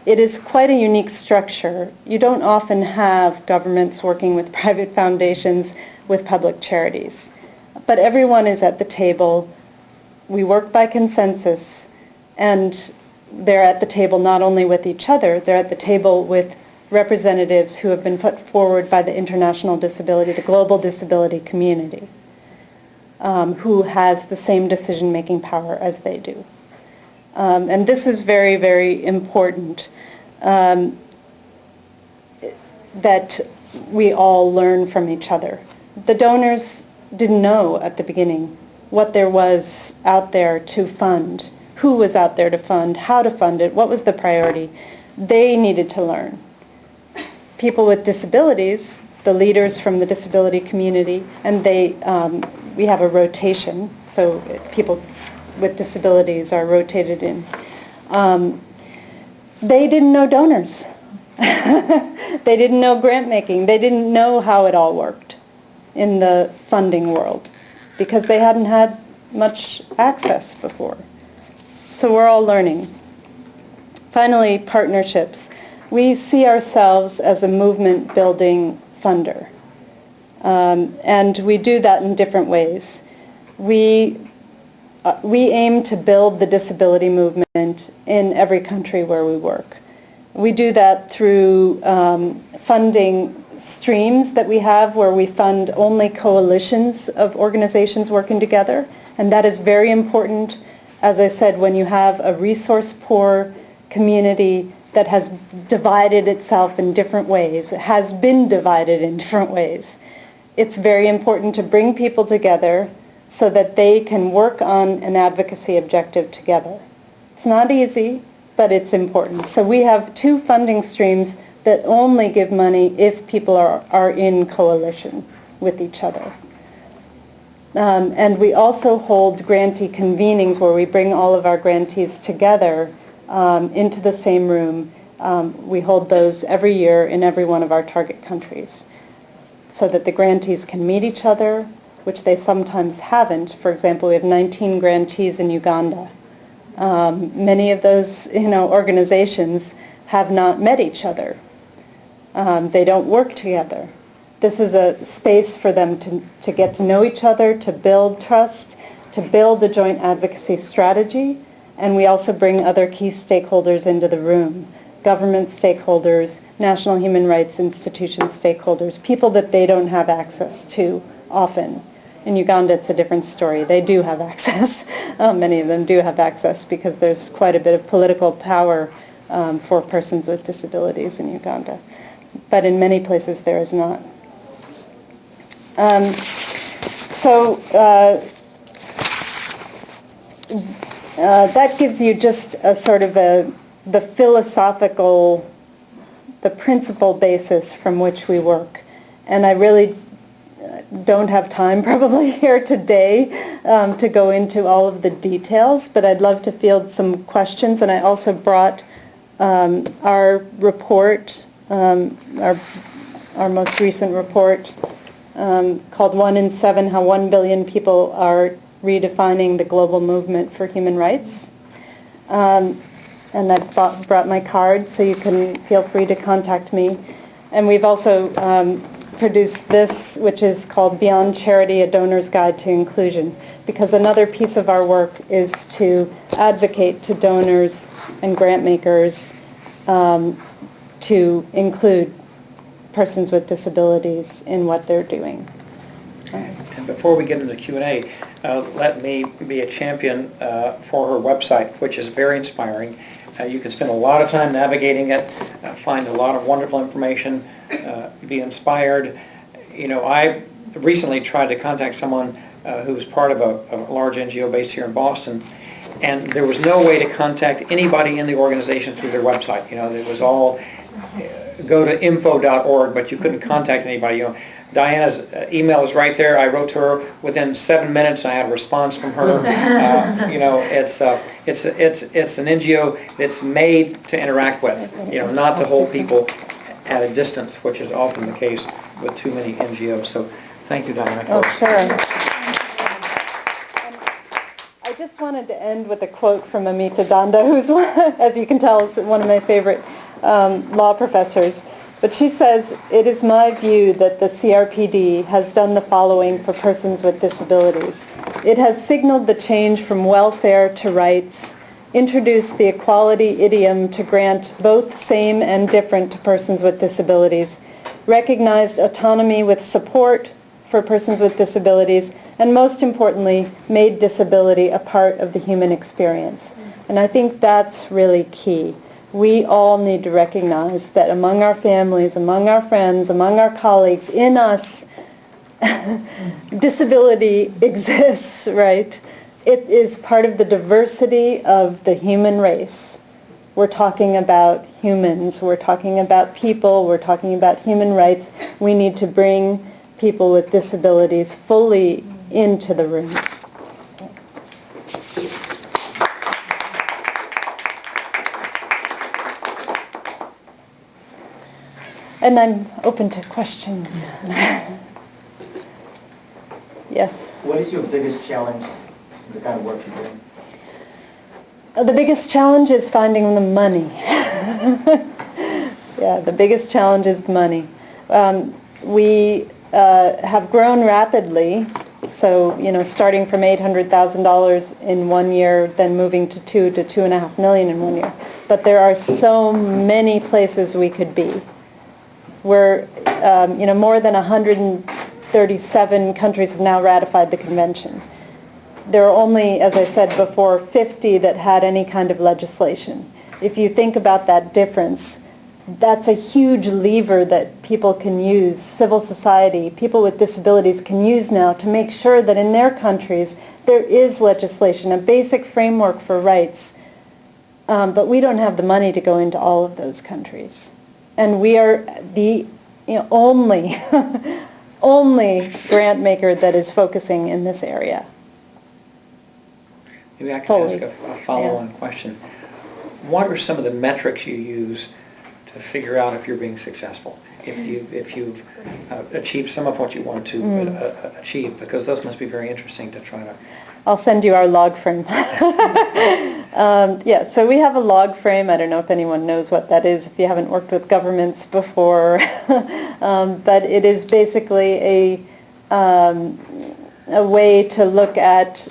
It is quite a unique structure. You don't often have governments working with private foundations with public charities. But everyone is at the table. We work by consensus, and they're at the table not only with each other, they're at the table with representatives who have been put forward by the international disability, the global disability community, who has the same decision-making power as they do. And this is very, very important, that we all learn from each other. The donors didn't know at the beginning what there was out there to fund, who was out there to fund, how to fund it, what was the priority. They needed to learn. People with disabilities, the leaders from the disability community, and we have a rotation, so people with disabilities are rotated in. They didn't know donors. They didn't know grant making. They didn't know how it all worked in the funding world because they hadn't had much access before. So we're all learning. Finally, partnerships. We see ourselves as a movement-building funder. And we do that in different ways. We aim to build the disability movement in every country where we work. We do that through funding streams that we have where we fund only coalitions of organizations working together. And that is very important, as I said, when you have a resource-poor community that has divided itself in different ways, it has been divided in different ways. It's very important to bring people together so that they can work on an advocacy objective together. It's not easy, but it's important. So we have 2 funding streams that only give money if people are in coalition with each other. And we also hold grantee convenings where we bring all of our grantees together into the same room. We hold those every year in every one of our target countries so that the grantees can meet each other, which they sometimes haven't. For example, we have 19 grantees in Uganda. Many of those organizations have not met each other. They don't work together. This is a space for them to get to know each other, to build trust, to build a joint advocacy strategy, and we also bring other key stakeholders into the room. Government stakeholders, national human rights institution stakeholders, people that they don't have access to often. In Uganda, it's a different story. They do have access. Many of them do have access because there's quite a bit of political power for persons with disabilities in Uganda. But in many places, there is not. That gives you just a sort of the philosophical, the principle basis from which we work. And I really don't have time probably here today to go into all of the details, but I'd love to field some questions. And I also brought our report, our most recent report called 1 in 7, How 1 Billion People Are Redefining the Global Movement for Human Rights. And I brought my card, so you can feel free to contact me. And we've also produced this, which is called Beyond Charity, A Donor's Guide to Inclusion, because another piece of our work is to advocate to donors and grant makers to include persons with disabilities in what they're doing.
And before we get into Q&A, let me be a champion for her website, which is very inspiring. You can spend a lot of time navigating it, find a lot of wonderful information, be inspired. I recently tried to contact someone who was part of a large NGO based here in Boston, and there was no way to contact anybody in the organization through their website. It was all go to info.org, but you couldn't contact anybody. Diana's email is right there. I wrote to her within 7 minutes. I had a response from her. You know, it's an NGO that's made to interact with, you know, not to hold people at a distance, which is often the case with too many NGOs. So thank you, Diana.
Oh, sure. I just wanted to end with a quote from Amita Danda, who's, as you can tell, is one of my favorite law professors. But she says, "It is my view that the CRPD has done the following for persons with disabilities. It has signaled the change from welfare to rights, introduced the equality idiom to grant both same and different to persons with disabilities, recognized autonomy with support for persons with disabilities, and most importantly, made disability a part of the human experience." And I think that's really key. We all need to recognize that among our families, among our friends, among our colleagues, in us, disability exists, right? It is part of the diversity of the human race. We're talking about humans, we're talking about people, we're talking about human rights. We need to bring people with disabilities fully into the room. And I'm open to questions. Yes?
What is your biggest challenge in the kind of work you're doing?
The biggest challenge is finding the money. Yeah, the biggest challenge is the money. We have grown rapidly, so, you know, starting from $800,000 in 1 year, then moving to $2 to $2.5 million in 1 year. But there are so many places we could be. We're, you know, more than 137 countries have now ratified the convention. There are only, as I said before, 50 that had any kind of legislation. If you think about that difference, that's a huge lever that people can use, civil society, people with disabilities can use now to make sure that in their countries there is legislation, a basic framework for rights. But we don't have the money to go into all of those countries. And we are the only, only grant maker that is focusing in this area.
Maybe I can ask a follow-on question. What are some of the metrics you use to figure out if you're being successful? If you've achieved some of what you want to achieve, because those must be very interesting to try to...
I'll send you our log frame. Yeah, so we have a log frame. I don't know if anyone knows what that is if you haven't worked with governments before. But it is basically a way to look at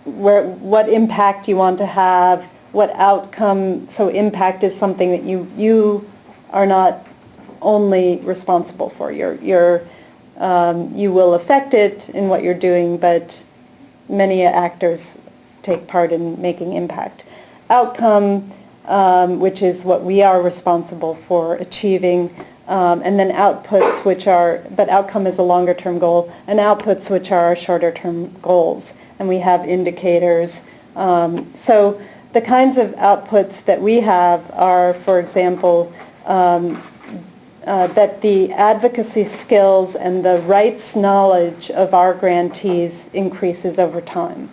what impact you want to have, what outcome. So impact is something that you are not only responsible for. You will affect it in what you're doing, but many actors take part in making impact. Outcome, which is what we are responsible for achieving, and then outputs, which are, but outcome is a longer term goal, and outputs, which are our shorter term goals. And we have indicators. So the kinds of outputs that we have are, for example, that the advocacy skills and the rights knowledge of our grantees increases over time.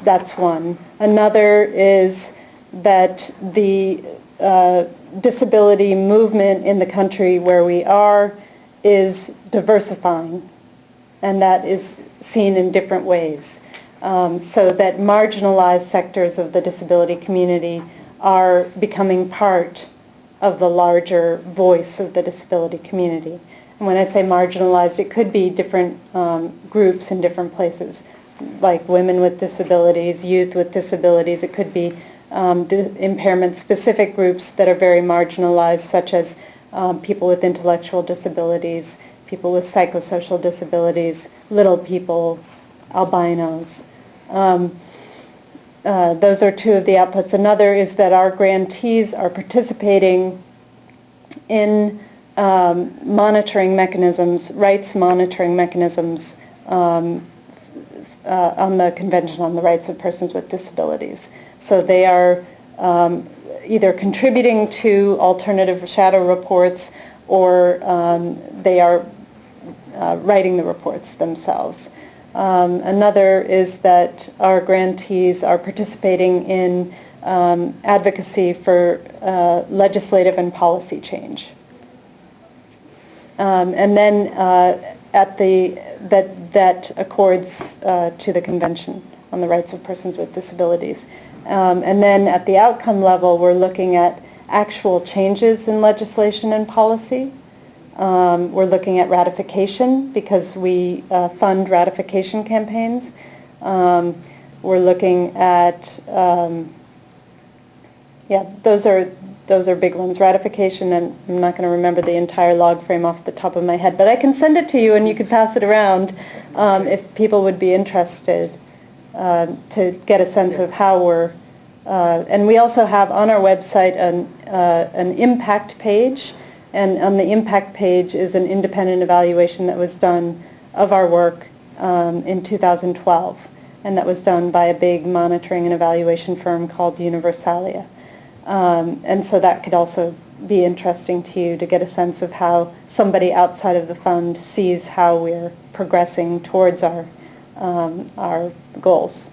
That's one. Another is that the disability movement in the country where we are is diversifying, and that is seen in different ways. So that marginalized sectors of the disability community are becoming part of the larger voice of the disability community. And when I say marginalized, it could be different groups in different places, like women with disabilities, youth with disabilities. It could be impairment-specific groups that are very marginalized, such as people with intellectual disabilities, people with psychosocial disabilities, little people, albinos. Those are two of the outputs. Another is that our grantees are participating in monitoring mechanisms, rights monitoring mechanisms on the Convention on the Rights of Persons with Disabilities. So they are either contributing to alternative shadow reports or they are writing the reports themselves. Another is that our grantees are participating in advocacy for legislative and policy change. And then that accords to the Convention on the Rights of Persons with Disabilities. And then at the outcome level, we're looking at actual changes in legislation and policy. We're looking at ratification because we fund ratification campaigns. We're looking at, those are big ones. Ratification, and I'm not going to remember the entire log frame off the top of my head, but I can send it to you and you could pass it around if people would be interested to get a sense of how we're, and we also have on our website an impact page. And on the impact page is an independent evaluation that was done of our work in 2012. And that was done by a big monitoring and evaluation firm called Universalia. And so that could also be interesting to you to get a sense of how somebody outside of the fund sees how we're progressing towards our goals.